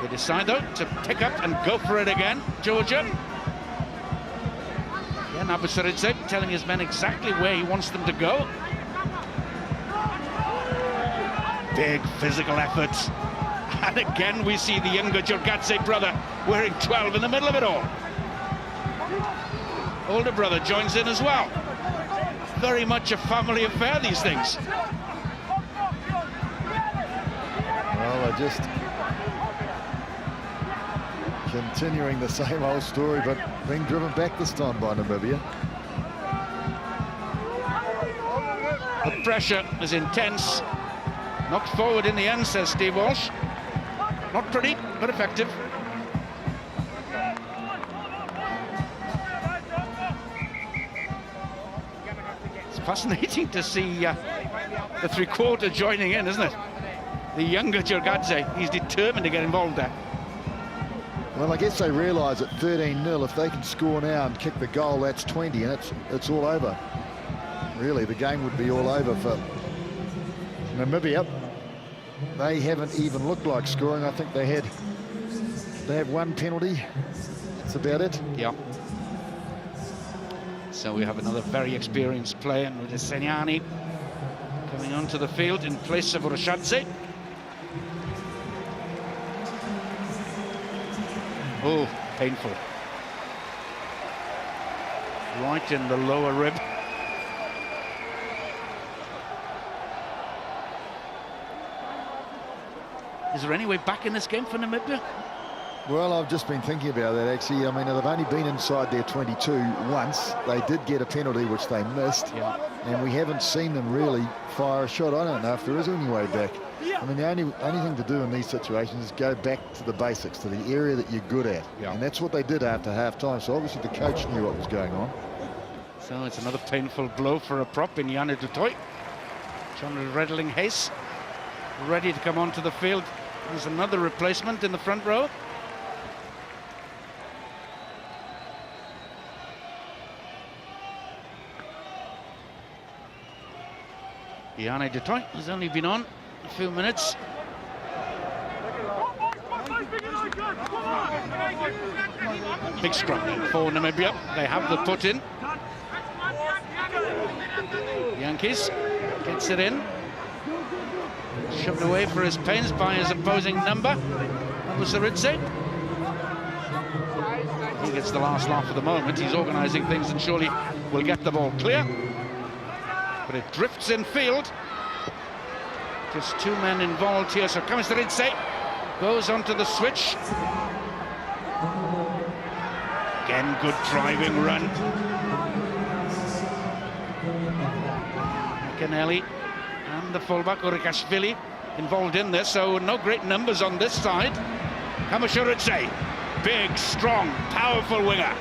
They decide, though, to pick up and go for it again. Georgia. Again, Abusaridze telling his men exactly where he wants them to go. Big physical efforts. And again, we see the younger Jorgadze brother wearing 12 in the middle of it all. Older brother joins in as well. Very much a family affair, these things. Well, they're just continuing the same old story, but being driven back this time by Namibia. The pressure is intense. Knocked forward in the end, says Steve Walsh. Not pretty, but effective. It's fascinating to see the three-quarter joining in, isn't it? The younger Jorgadze, he's determined to get involved there. Well, I guess they realise at 13-0, if they can score now and kick the goal, that's 20, and it's all over. Really, the game would be all over for Namibia. They haven't even looked like scoring. I think they had They have one penalty. That's about it. Yeah. So we have another very experienced player, with Senyani coming onto the field in place of Rashadze. Oh, painful. Right in the lower rib. Is there any way back in this game for Namibia? Well, I've just been thinking about that, actually. I mean, they've only been inside their 22 once. They did get a penalty, which they missed. Yeah. And we haven't seen them really fire a shot. I don't know if there is any way back. I mean, the only thing to do in these situations is go back to the basics, to the area that you're good at. Yeah. And that's what they did after half-time. So obviously the coach knew what was going on. So it's another painful blow for a prop in Janne du Toit. John Redling Hayes ready to come onto the field. There's another replacement in the front row. Janne du Toit has only been on a few minutes. Big scrum for Namibia. They have the put in. Yankees gets it in. Shoved away for his pains by his opposing number. Abusaridze. He gets the last laugh of the moment. He's organising things and surely will get the ball clear. But it drifts in field. Just two men involved here. So Abusaridze goes onto the switch. Again, good driving run. Canelli and the fullback Urikashvili involved in this, so no great numbers on this side. Abusaridze, big, strong, powerful winger.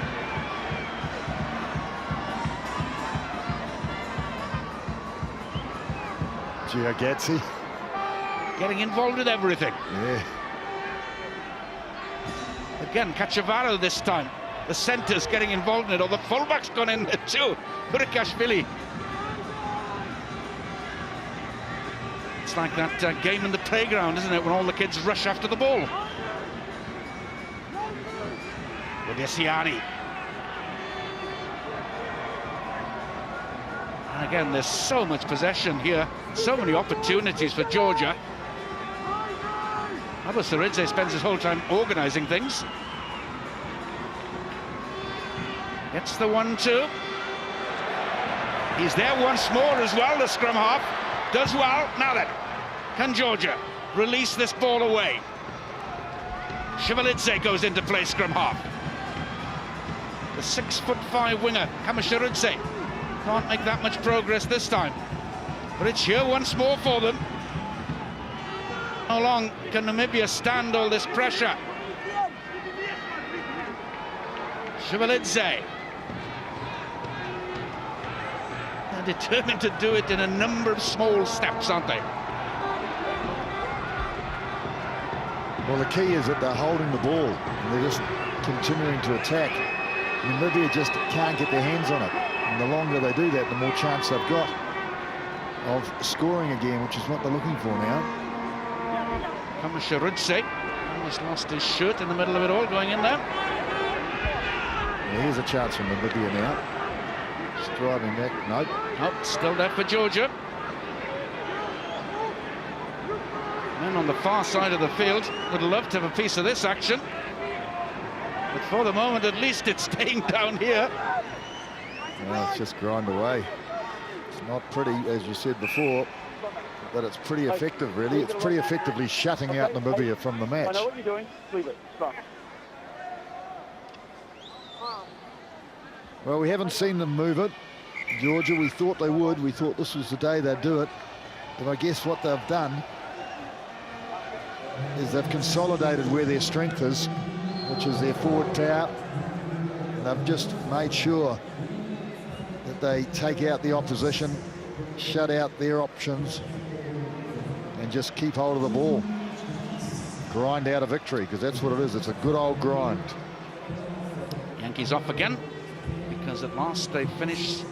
Giagatzi. Getting involved with everything. Yeah. Again, Cacciavaro this time. The centre's getting involved in it, or the fullback's gone in there too. Urikashvili. It's like that game in the playground, isn't it, when all the kids rush after the ball. With Isiani. And again, there's so much possession here, so many opportunities for Georgia. Abusaridze spends his whole time organising things. Gets the 1-2. He's there once more as well, the scrum half. Does well. Now then, can Georgia release this ball away? Shivalitse goes into play, scrum half. The 6'5" winger, Abusaridze, can't make that much progress this time. But it's here once more for them. How long can Namibia stand all this pressure? Shivalitse. They're determined to do it in a number of small steps, aren't they? Well, the key is that they're holding the ball and they're just continuing to attack. Namibia just can't get their hands on it. And the longer they do that, the more chance they've got of scoring again, which is what they're looking for now. Abusaridze almost lost his shirt in the middle of it all, going in there. Yeah, here's a chance from Namibia now. Just driving back. Nope. Nope, still there for Georgia. Men on the far side of the field would love to have a piece of this action. But for the moment, at least it's staying down here. Well, it's just grind away. It's not pretty, as you said before, but it's pretty effective, really. It's pretty effectively shutting out Namibia from the match. I know what you're doing. Leave it. Stop. Well, we haven't seen them move it. Georgia, we thought they would. We thought this was the day they'd do it. But I guess what they've done is they've consolidated where their strength is, which is their forward power. They've just made sure that they take out the opposition, shut out their options, and just keep hold of the ball. Grind out a victory, because that's what it is. It's a good old grind. Yankees off again, because at last they've finished.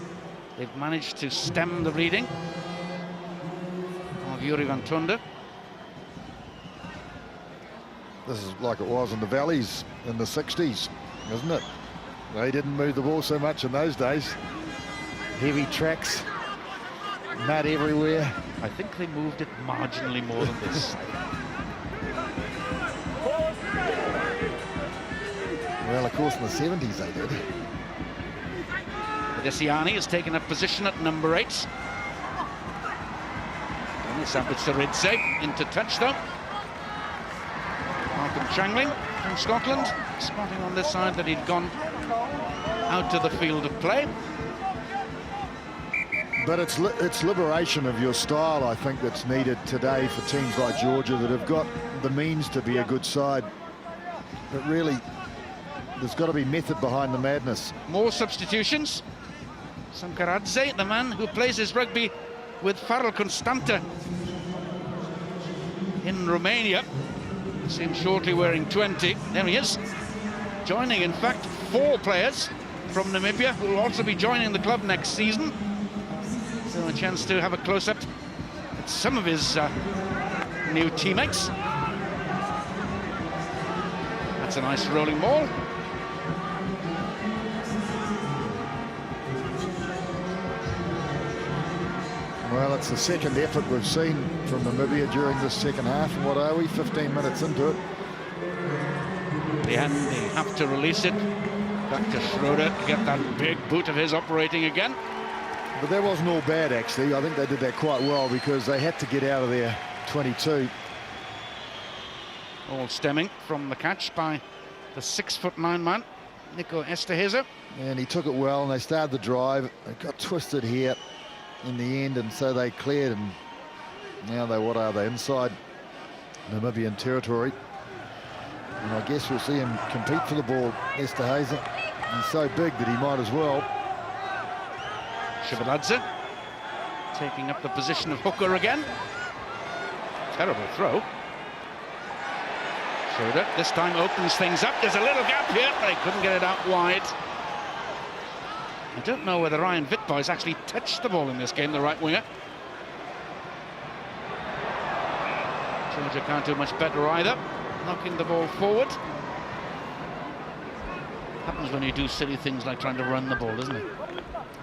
They've managed to stem the bleeding of Yuri van Tonder. This is like it was in the valleys in the 60s, isn't it? They didn't move the ball so much in those days. Heavy tracks, mud everywhere. I think they moved it marginally more than this. Well, of course, in the 70s they did. Desiani has taken up position at number 8. Sabitzeridze into touch though. Malcolm Changling from Scotland, spotting on this side that he'd gone out to the field of play. But it's liberation of your style, I think, that's needed today for teams like Georgia that have got the means to be a good side. But really, there's got to be method behind the madness. More substitutions. Sankaradze, the man who plays his rugby with Farrell Constanta in Romania. Seen shortly wearing 20. There he is. Joining, in fact, 4 players from Namibia who will also be joining the club next season. So a chance to have a close-up at some of his new teammates. That's a nice rolling ball. Well, it's the second effort we've seen from Namibia during this second half. And what are we, 15 minutes into it? They have to release it. Back to Schroeder to get that big boot of his operating again. But that wasn't all bad, actually. I think they did that quite well because they had to get out of their 22. All stemming from the catch by the 6'9" man, Nico Esterhuizen. And he took it well, and they started the drive. They got twisted here in the end, and so they cleared, and now what are they, inside Namibian territory. And I guess we'll see him compete for the ball, Esterhuizen. He's so big that he might as well. Shivaladze taking up the position of hooker again. Terrible throw. Schroeder this time opens things up. There's a little gap here. They couldn't get it out wide. I don't know whether Ryan Witbois actually touched the ball in this game, the right winger. Georgia can't do much better either, knocking the ball forward. Happens when you do silly things like trying to run the ball, doesn't it?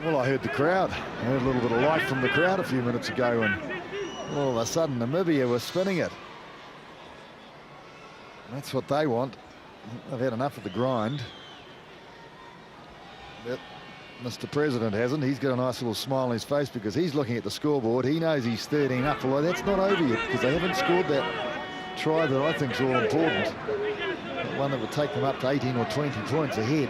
Well, I heard the crowd. I heard a little bit of life from the crowd a few minutes ago, and all of a sudden Namibia was spinning it. That's what they want. They've had enough of the grind. But Mr. President hasn't. He's got a nice little smile on his face because he's looking at the scoreboard. He knows he's 13 up, although that's not over yet because they haven't scored that try that I think is all important. The one that would take them up to 18 or 20 points ahead.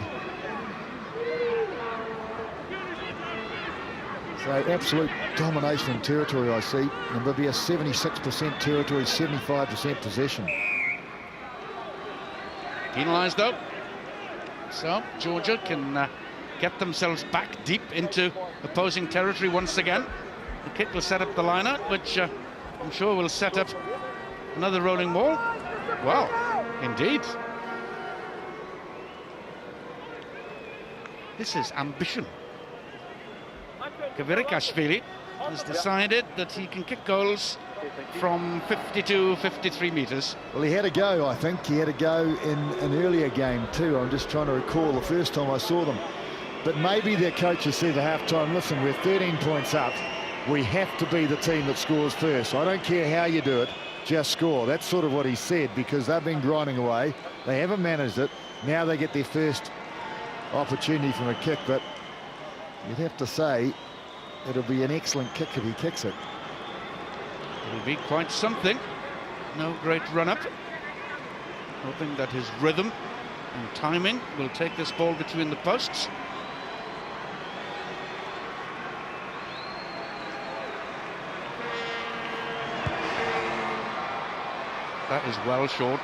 So absolute domination in territory I see. Namibia 76% territory, 75% possession. Penalised though. So Georgia can get themselves back deep into opposing territory once again. The kick will set up the liner, which I'm sure will set up another rolling ball. Wow, indeed. This is ambition. Kavirikashvili has decided that he can kick goals from 52, 53 metres. Well, he had a go, I think. He had a go in an earlier game too. I'm just trying to recall the first time I saw them. But maybe their coaches said at half-time, listen, we're 13 points up. We have to be the team that scores first. I don't care how you do it, just score. That's sort of what he said because they've been grinding away. They haven't managed it. Now they get their first opportunity from a kick, but you'd have to say it'll be an excellent kick if he kicks it. It'll be quite something. No great run-up. Hoping that his rhythm and timing will take this ball between the posts. That is well short.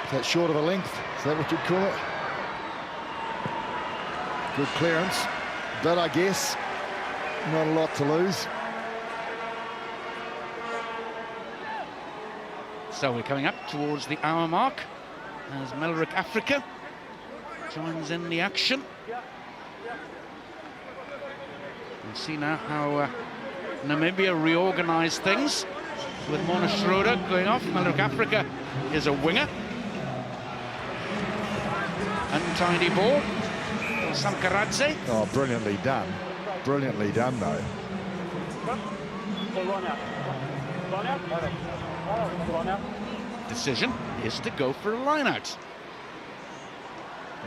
Is that short of a length? Is that what you'd call it? Good clearance, but I guess not a lot to lose. So we're coming up towards the hour mark as Melrick Africa joins in the action. We'll see now how Namibia reorganise things. with Mona Schroeder going off. Melrick Africa is a winger. Untidy ball. Samkaradze. Oh, brilliantly done. Brilliantly done, though. Decision is to go for a line-out.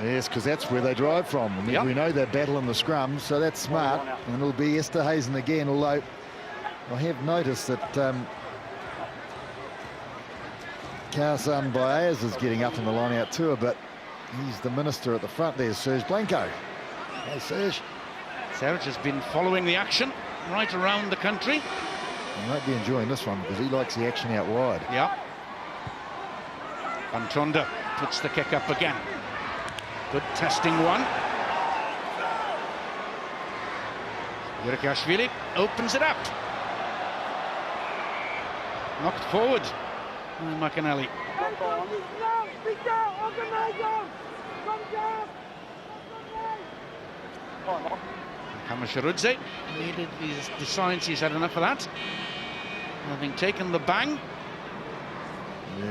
Yes, because that's where they drive from. And Yep. we know they're battling the scrum, so that's smart. And it'll be Esterhazen again, although I have noticed that Kazan Baez is getting up in the line-out tour, but he's the minister at the front. There's Serge Blanco. Hey, Serge. Serge has been following the action right around the country. He might be enjoying this one because he likes the action out wide. Yeah. Antonda puts the kick up again. Good testing one. Yurikashvili opens it up. Knocked forward by McAnally. Kamasharudze decides he's had enough of that. Having taken the bang.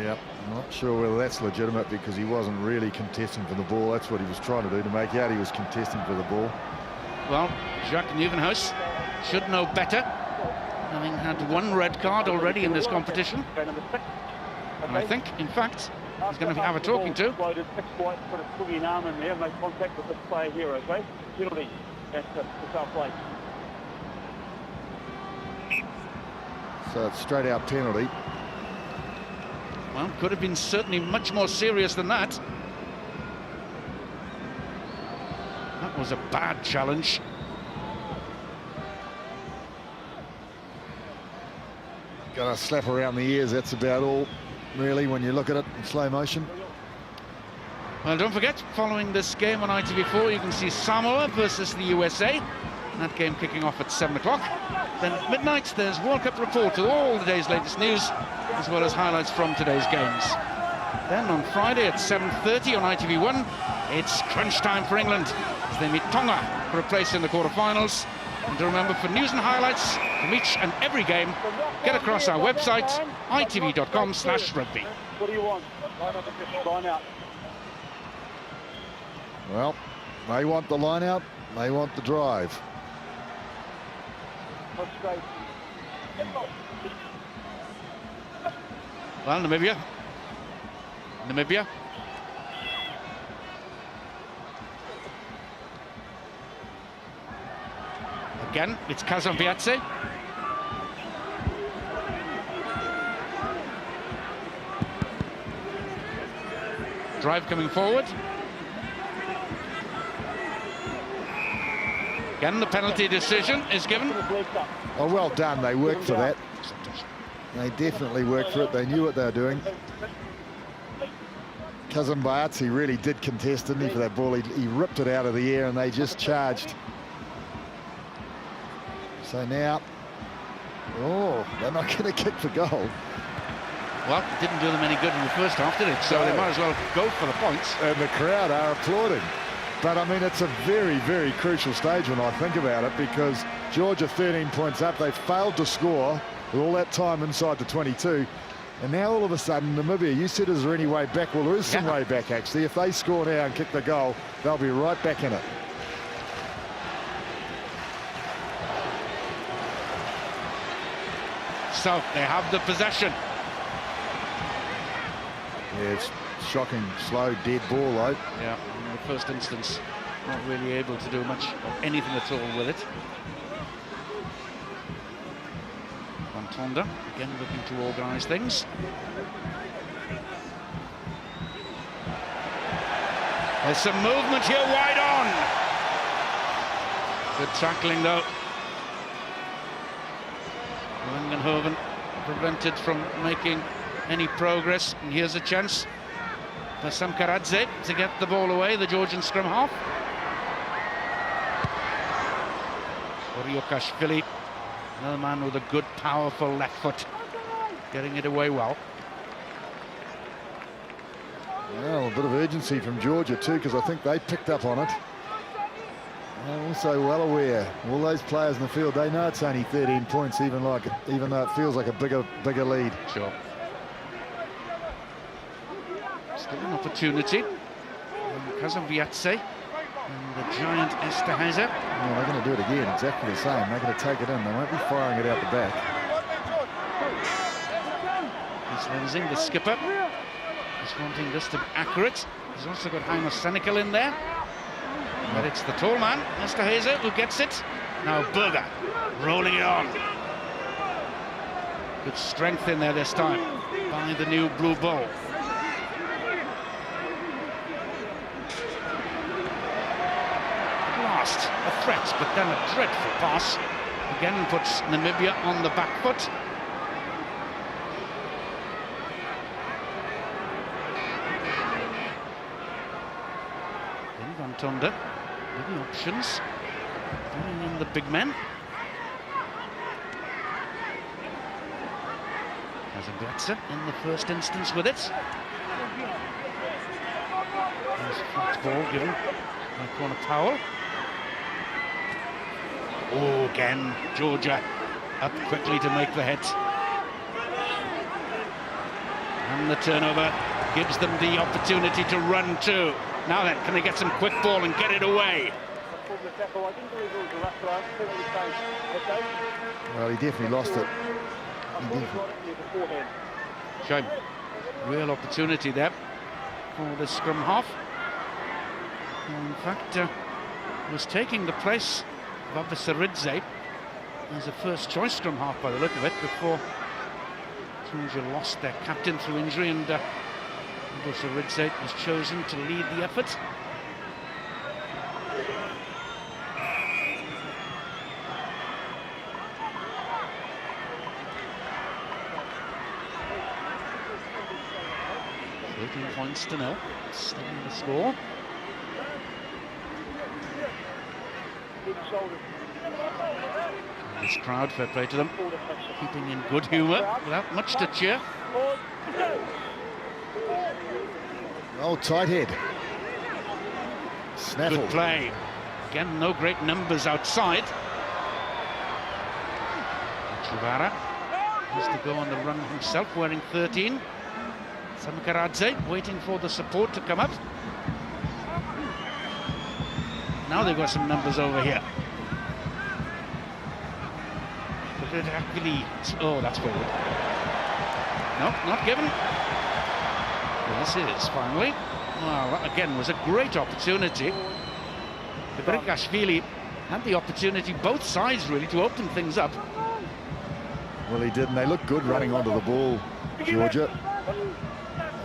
Yep, not sure whether that's legitimate because he wasn't really contesting for the ball. That's what he was trying to do, to make out he was contesting for the ball. Well, Jacques Nieuwenhuis should know better, having had one red card already in this competition. And I think, in fact, he's going to have a talking to. Put a swinging arm in there, make contact with this player here, okay? Penalty. That's our play. So it's straight out penalty. Well, could have been certainly much more serious than that. That was a bad challenge. Got a slap around the ears, that's about all, really, when you look at it in slow motion. Well, don't forget, following this game on ITV4, you can see Samoa versus the USA. That game kicking off at 7 o'clock. Then at midnight, there's World Cup report with all the day's latest news, as well as highlights from today's games. Then on Friday at 7:30 on ITV1, it's crunch time for England as they meet Tonga for a place in the quarterfinals. And to remember, for news and highlights from each and every game, get across our website, itv.com/rugby. What do you want? Line out. Well, they want the line out, they want the drive. Well, Namibia. Again, it's Kazambiatse. Drive coming forward. Again, the penalty decision is given. Oh, well done, they worked for that. They definitely worked for it, they knew what they were doing. Kazambiatse really did contest, didn't he, for that ball? He ripped it out of the air and they just charged. So now, oh, they're not going to kick for goal. Well, it didn't do them any good in the first half, did it? So they might as well go for the points. And the crowd are applauding. But, I mean, it's a very, very crucial stage when I think about it, because Georgia 13 points up. They failed to score with all that time inside the 22. And now all of a sudden, Namibia, you said, is there any way back? Well, there is some way back, actually. If they score now and kick the goal, they'll be right back in it. So they have the possession. Yeah, it's shocking, slow, dead ball, though. Yeah, in the first instance, not really able to do much of anything at all with it. Tonda again looking to organise things. There's some movement here, wide on. Good tackling though. Langenhoven prevented from making any progress, and here's a chance for Samkaradze to get the ball away, the Georgian scrum half. Yurikashvili, another man with a good, powerful left foot, getting it away well. Well, a bit of urgency from Georgia too, because I think they picked up on it. And also well aware, all those players in the field, they know it's only 13 points, even though it feels like a bigger lead. Sure. Still an opportunity. RWC and the giant Esterhazy. Well, they're going to do it again, exactly the same. They're going to take it in. They won't be firing it out the back. He's Lensing, the skipper. He's wanting this to be accurate. He's also got Heimo Senecal in there. But it's the tall man, Esterhazy, who gets it. Now Berger rolling it on. Good strength in there this time by the new blue ball. Last, a threat, but then a dreadful pass. Again puts Namibia on the back foot. Van Tonder with the options, bringing in the big men. Kazabetsa in the first instance with it. There's a flat ball given by Corner Powell. Oh, again, Georgia up quickly to make the hit. And the turnover gives them the opportunity to run too. Now then, can they get some quick ball and get it away? Well, he definitely lost it. Shame. Real opportunity there for the scrum half. In fact, was taking the place of Abisaridze as a first choice scrum half by the look of it before Georgia lost their captain through injury, and Abisaridze was chosen to lead the effort. Points to nil, still in the score. This crowd, fair play to them, keeping in good humour without much to cheer. Oh, tight head. Snaffle. Good play. Again, no great numbers outside. Chuvara has to go on the run himself, wearing 13. Samkaradze waiting for the support to come up. Now they've got some numbers over here. Oh, that's forward. No, not given. Yes, it is, finally. Well, that again was a great opportunity. Brikashvili had the opportunity, both sides really, to open things up. Well, he did, and they look good running onto the ball, Georgia.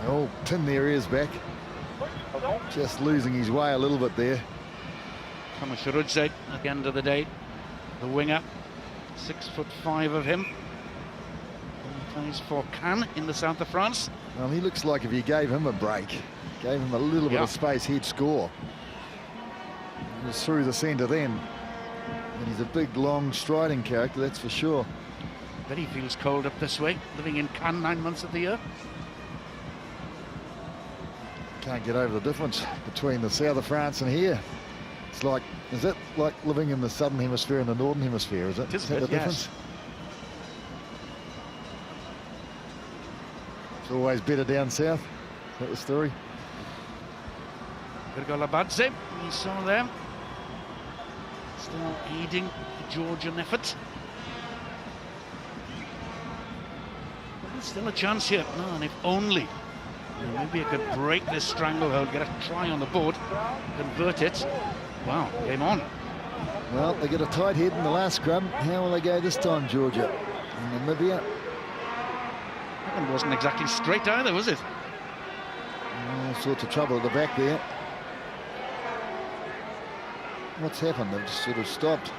They all pin their ears back. Just losing his way a little bit there. Kamasharudze at the end of the day, the winger, 6'5" of him. He plays for Cannes in the south of France. Well, he looks like if you gave him a break, gave him a little bit of space, he'd score. He was through the centre then. And he's a big, long, striding character, that's for sure. Bet he feels cold up this way, living in Cannes 9 months of the year. Can't get over the difference between the south of France and here. It's like, is it like living in the southern hemisphere and the northern hemisphere, is it? Is that the difference? It's always better down south. Is that the story? Virgolabadze, we saw there, still aiding the Georgian effort. But there's still a chance here. No, and if only Namibia could break this stranglehold, get a try on the board, convert it. Wow, game on. Well, they get a tight head in the last scrum. How will they go this time, Georgia? And Namibia. That one wasn't exactly straight either, was it? All sorts of trouble at the back there. What's happened? They've just sort of stopped.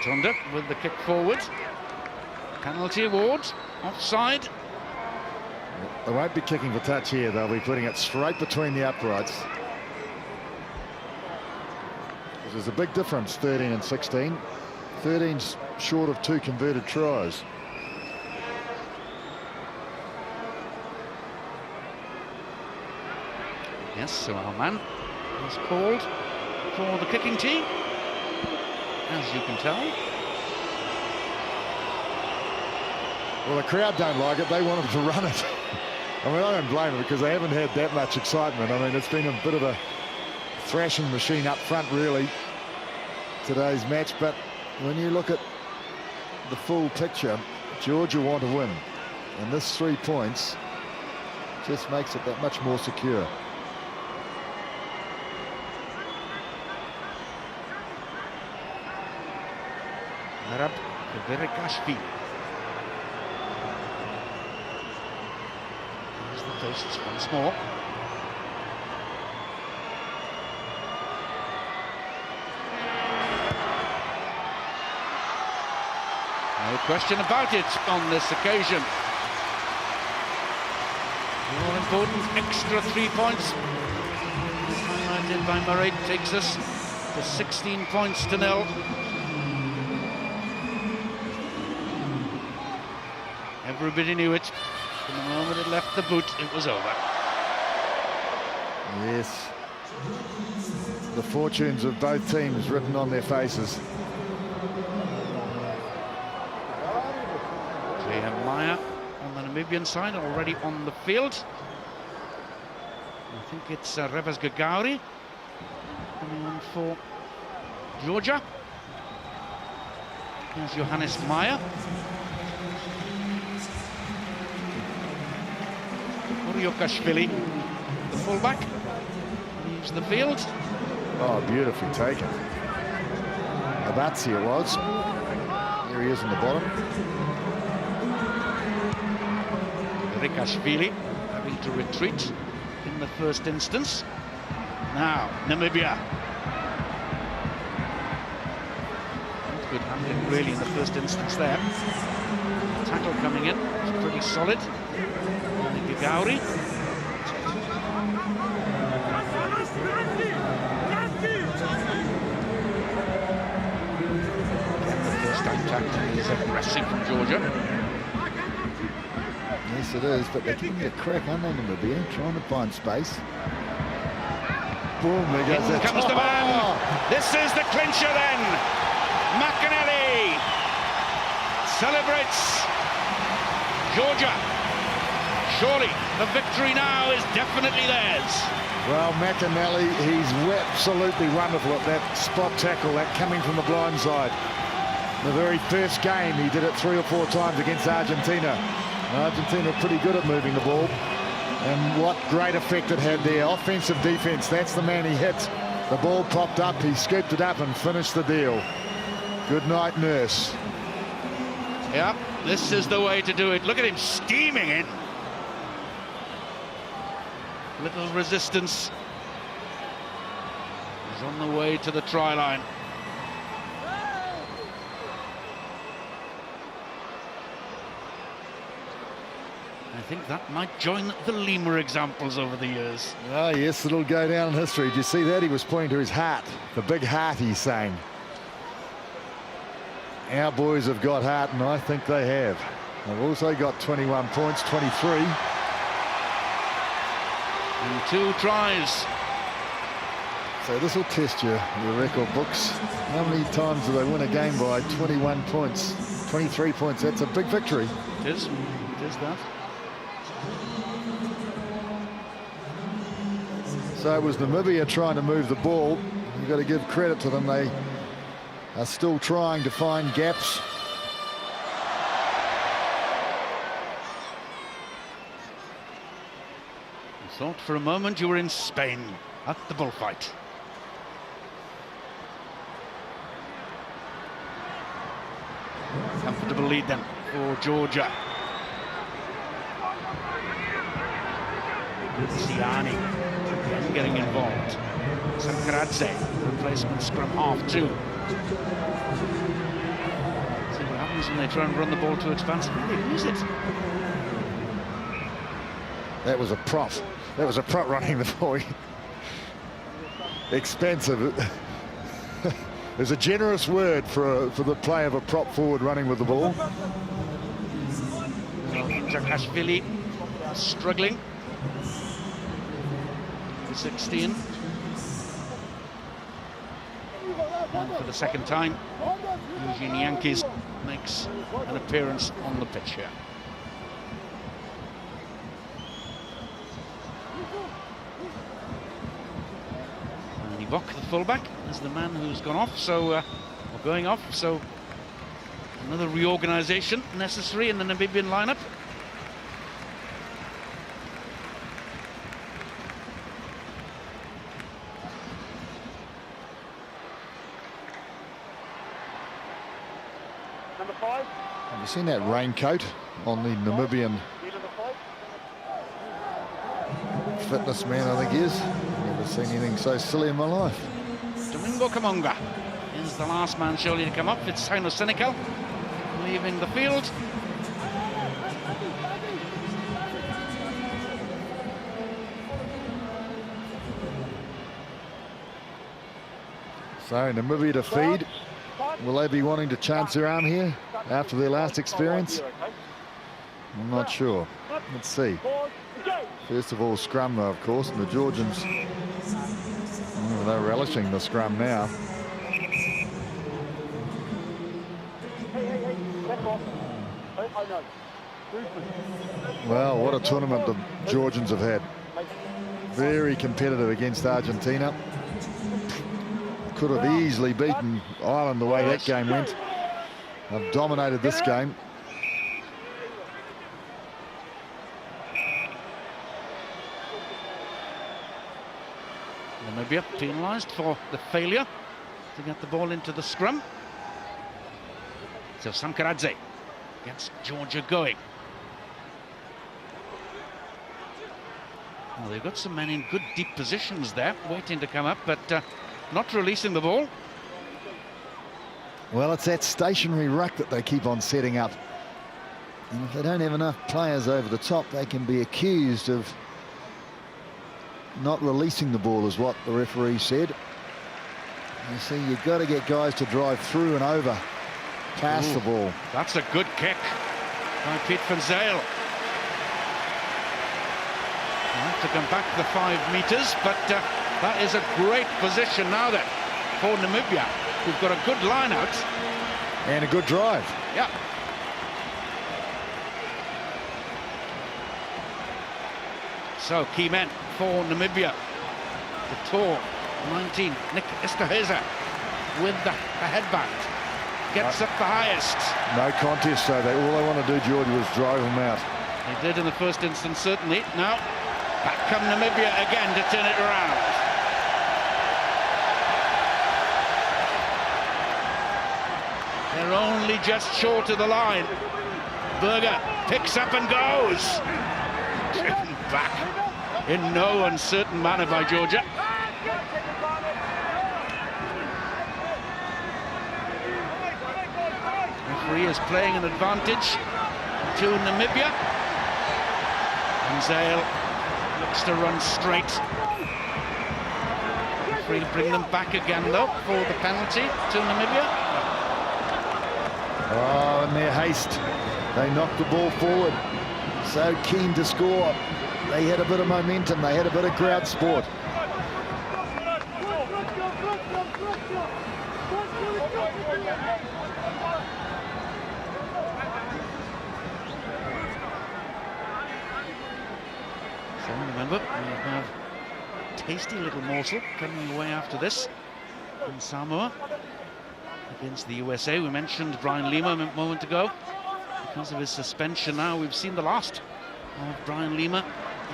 Tonda with the kick forward. Penalty award, offside. They won't be kicking for touch here. They'll be putting it straight between the uprights. There's a big difference, 13 and 16. 13's short of 2 converted tries. Yes, so our man is called. for the kicking team, as you can tell. Well, the crowd don't like it. They want them to run it. I mean, I don't blame them because they haven't had that much excitement. I mean, it's been a bit of a thrashing machine up front, really, today's match. But when you look at the full picture, Georgia want to win. And this 3 points just makes it that much more secure. Kverikashvili. There's the posts once more. No question about it on this occasion. The all-important extra 3 points highlighted by Murray takes us to 16 points to 0. Everybody knew it. From the moment it left the boot, it was over. Yes. The fortunes of both teams written on their faces. Graham Meyer on the Namibian side, already on the field. I think it's Revas Gagauri coming on for Georgia. Here's Johannes Meyer. Uriokashvili, the fullback, leaves the field. Oh, beautifully taken. Abatsi it was. There he is in the bottom. Rikashvili having to retreat in the first instance. Now, Namibia. Good handling really in the first instance there. Tackle coming in, it's pretty solid. Gagauri. The first contact is aggressive from Georgia. Yes, it is, but they're giving it a crack, aren't they, Namibia? Trying to find space. Boom, there goes that. Comes the man. This is the clincher then. McAnally celebrates. Georgia. Surely the victory now is definitely theirs. Well, McAnally, he's absolutely wonderful at that spot tackle, that coming from the blind side. The very first game, he did it 3 or 4 times against Argentina. Argentina pretty good at moving the ball. And what great effect it had there. Offensive defense, that's the man he hit. The ball popped up, he scooped it up and finished the deal. Good night, Nurse. Yeah, this is the way to do it. Look at him steaming in. Little resistance. He's on the way to the try line. I think that might join the Lima examples over the years. Oh, yes, it'll go down in history. Did you see that? He was pointing to his heart. The big heart, he's saying. Our boys have got heart, and I think they have. They've also got 21 points, 23. And 2 tries. So this will test your record books. How many times do they win a game by 21 points? 23 points, that's a big victory. It is that. So it was Namibia trying to move the ball. You've got to give credit to them. They are still trying to find gaps. Thought for a moment you were in Spain at the bullfight. Comfortable lead then for Georgia. Siani again getting involved. Sankradze, replacement scrum half 2. See what happens when they try and run the ball too expansively. They lose it. That was a prop. That was a prop running the ball. Expensive. There's a generous word for the play of a prop forward running with the ball. Zakashvili struggling. 16. And for the second time, Eugene Yankees makes an appearance on the pitch here. And Ivok, the fullback, is the man who's gone off, or going off, so another reorganisation necessary in the Namibian lineup. Number 5. Have you seen that raincoat on the Namibian fitness man, I think he is? Never seen anything so silly in my life. Domingo Kamonga is the last man surely to come up. It's Taino Senecal leaving the field. So Namibia to feed. Will they be wanting to chance their arm here after their last experience? I'm not sure. Let's see. First of all, scrum, though, of course, and the Georgians, they're relishing the scrum now. Well, what a tournament the Georgians have had. Very competitive against Argentina. Could have easily beaten Ireland the way that game went. They've dominated this game. Namibia penalised for the failure to get the ball into the scrum. So Sankaradze gets Georgia going. Well, they've got some men in good deep positions there, waiting to come up, but not releasing the ball. Well, it's that stationary ruck that they keep on setting up. And if they don't have enough players over the top, they can be accused of not releasing the ball, is what the referee said. You see, you've got to get guys to drive through and over, past the ball. That's a good kick by Piet van Zyl. Have to come back the 5 meters, but that is a great position now then for Namibia. We've got a good line out. And a good drive. Yeah. So, key men for Namibia. The tall 19, Nick Esterhuizen, with the headband. Gets up the highest. No contest, so all they want to do, Georgia, was drive them out. They did in the first instance, certainly. Now, back come Namibia again to turn it around. They're only just short of the line. Berger picks up and goes. Driven back in no uncertain manner by Georgia. Referee is playing an advantage to Namibia. And Zyl looks to run straight. Referee bring them back again though for the penalty to Namibia. Oh, in their haste, they knocked the ball forward. So keen to score. They had a bit of momentum. They had a bit of crowd support. So remember, we have a tasty little morsel coming away after this in Samoa against the USA. We mentioned Brian Lima a moment ago. Because of his suspension now, we've seen the last of Brian Lima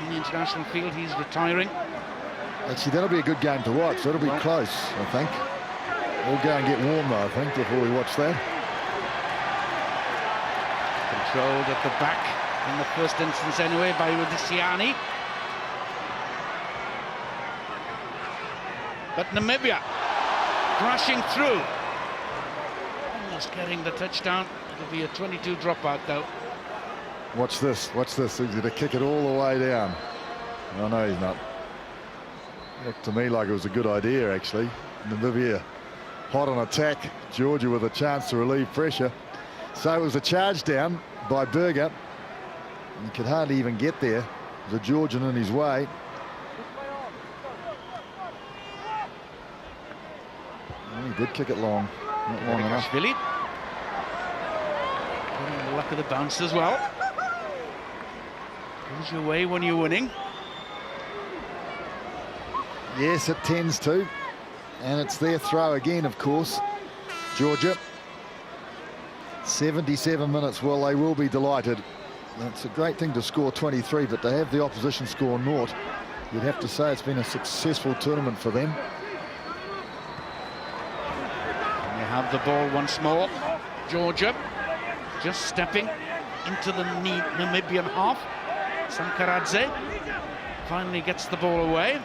in the international field. He's retiring. Actually, that'll be a good game to watch. That'll be close, I think. We'll go and get warm, though, I think, before we watch that. Controlled at the back in the first instance anyway by Udisiani. But Namibia crashing through. Almost getting the touchdown. It'll be a 22 dropout though. Watch this, watch this. He's going to kick it all the way down. Oh, no, he's not. Looked to me like it was a good idea, actually. Namibia hot on attack. Georgia with a chance to relieve pressure. So it was a charge down by Berger. He could hardly even get there. There's a Georgian in his way. He did kick it long, not long enough. Getting the luck of the bounce as well. Goes your way when you're winning. Yes, it tends to. And it's their throw again, of course. Georgia. 77 minutes. Well, they will be delighted. It's a great thing to score 23, but to have the opposition score naught, you'd have to say it's been a successful tournament for them. And they have the ball once more. Georgia just stepping into the Namibian half. Sankaradze finally gets the ball away.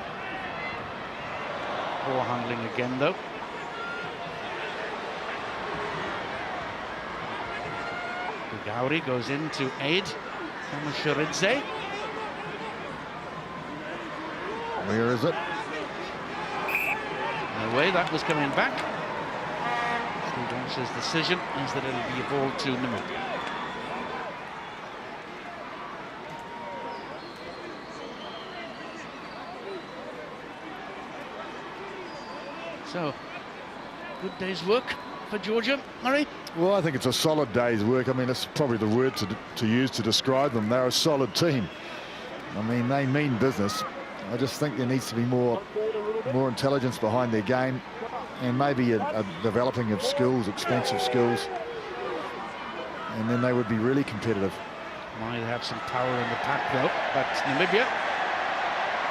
Poor handling again, though. Gauri goes in to aid Kamasharidze. Where is it? No way, that was coming back. Steve Walsh's decision is that it'll be a ball to Namibia. So, good day's work for Georgia, Murray? Well, I think it's a solid day's work. I mean, that's probably the word to use to describe them. They're a solid team. I mean, they mean business. I just think there needs to be more intelligence behind their game, and maybe a developing of skills, expensive skills, and then they would be really competitive. Might have some power in the pack, though, but Namibia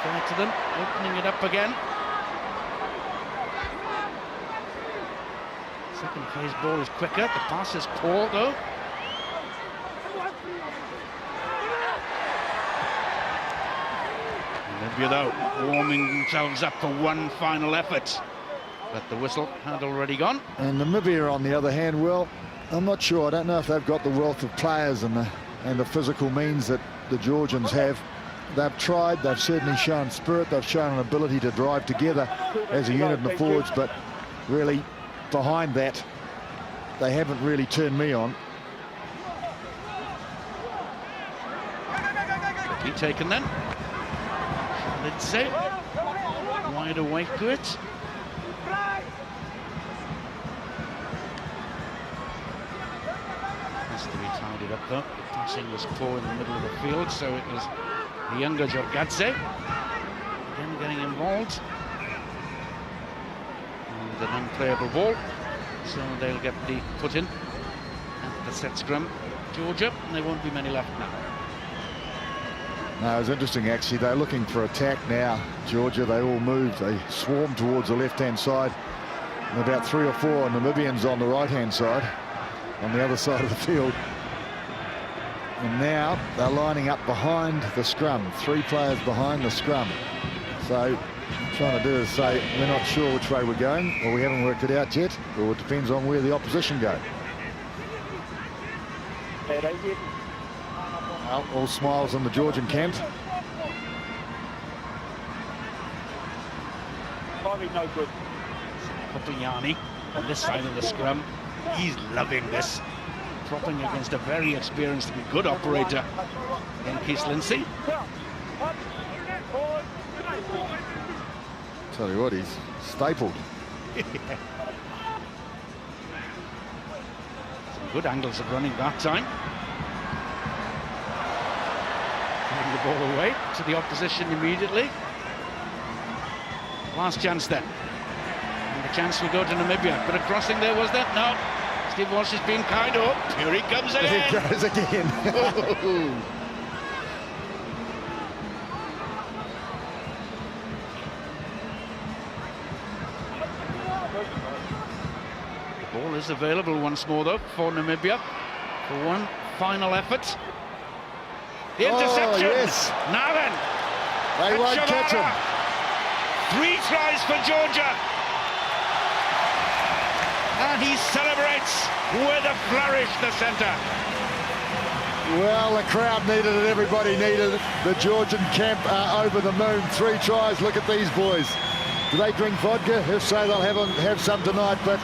going to them, opening it up again. Second phase ball is quicker. The pass is poor, though. Namibia, though, warming themselves up for one final effort. But the whistle had already gone. And Namibia, on the other hand, well, I'm not sure. I don't know if they've got the wealth of players and the physical means that the Georgians have. They've tried. They've certainly shown spirit. They've shown an ability to drive together as a unit in the forwards, but really, behind that, they haven't really turned me on. Quickly taken then. Lidze wide awake to it. Has to be tidied up though. The passing was poor in the middle of the field, so it was the younger Jorgadze again getting involved. And an unplayable ball, so they'll get the put in at the set scrum. Georgia, and there won't be many left now. No, it's interesting actually. They're looking for attack now. Georgia, they all moved. They swarmed towards the left-hand side. And about 3 or 4 Namibians on the right-hand side, on the other side of the field. And now they're lining up behind the scrum. 3 players behind the scrum. So what trying to do is say, we're not sure which way we're going, or we haven't worked it out yet, or it depends on where the opposition go. Well, all smiles in the Georgian camp. No good. Kopayani on this side of the scrum. He's loving this. Propping against a very experienced and good operator in Keith Lindsay. Tell you what, he's stapled. Some good angles of running that time. Giving the ball away to the opposition immediately. Last chance then. And the chance will go to Namibia. But a crossing there, was there? No. Steve Walsh is being kind. Oh, here he comes again. Here he goes again. The ball is available once more, though, for Namibia for one final effort. The interception. Oh, yes. Now then. They won't catch him. 3 tries for Georgia. And he celebrates with a flourish, the centre. Well, the crowd needed it, everybody needed it. The Georgian camp are over the moon. 3 tries, look at these boys. Do they drink vodka? If so, they'll have some tonight, but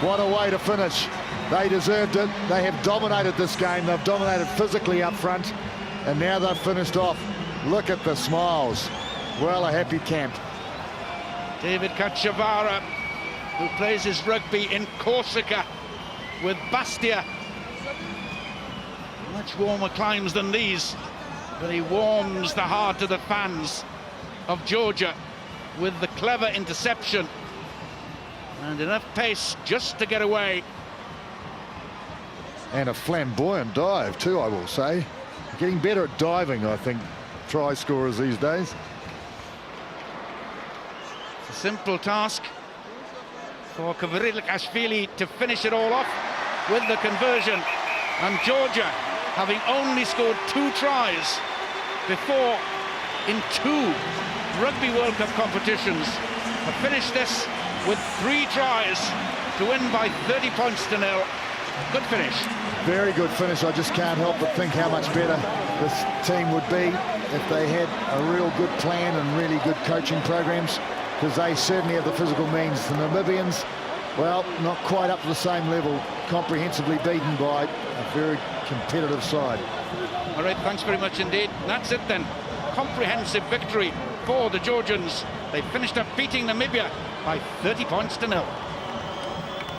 what a way to finish. They deserved it. They have dominated this game. They've dominated physically up front, and now they've finished off. Look at the smiles. Well, a happy camp. David Kachavara who plays his rugby in Corsica with Bastia. Much warmer climes than these, but he warms the heart of the fans of Georgia with the clever interception and enough pace just to get away. And a flamboyant dive too, I will say. Getting better at diving, I think, try scorers these days. It's a simple task for Kvarilikashvili to finish it all off with the conversion. And Georgia, having only scored 2 tries before in 2 Rugby World Cup competitions, have finished this with 3 tries to win by 30 points to 0. Good finish. Very good finish. I just can't help but think how much better this team would be if they had a real good plan and really good coaching programs, because they certainly have the physical means. The Namibians, well, not quite up to the same level, comprehensively beaten by a very competitive side. All right, thanks very much indeed. That's it then. Comprehensive victory for the Georgians. They finished up beating Namibia by 30 points to 0.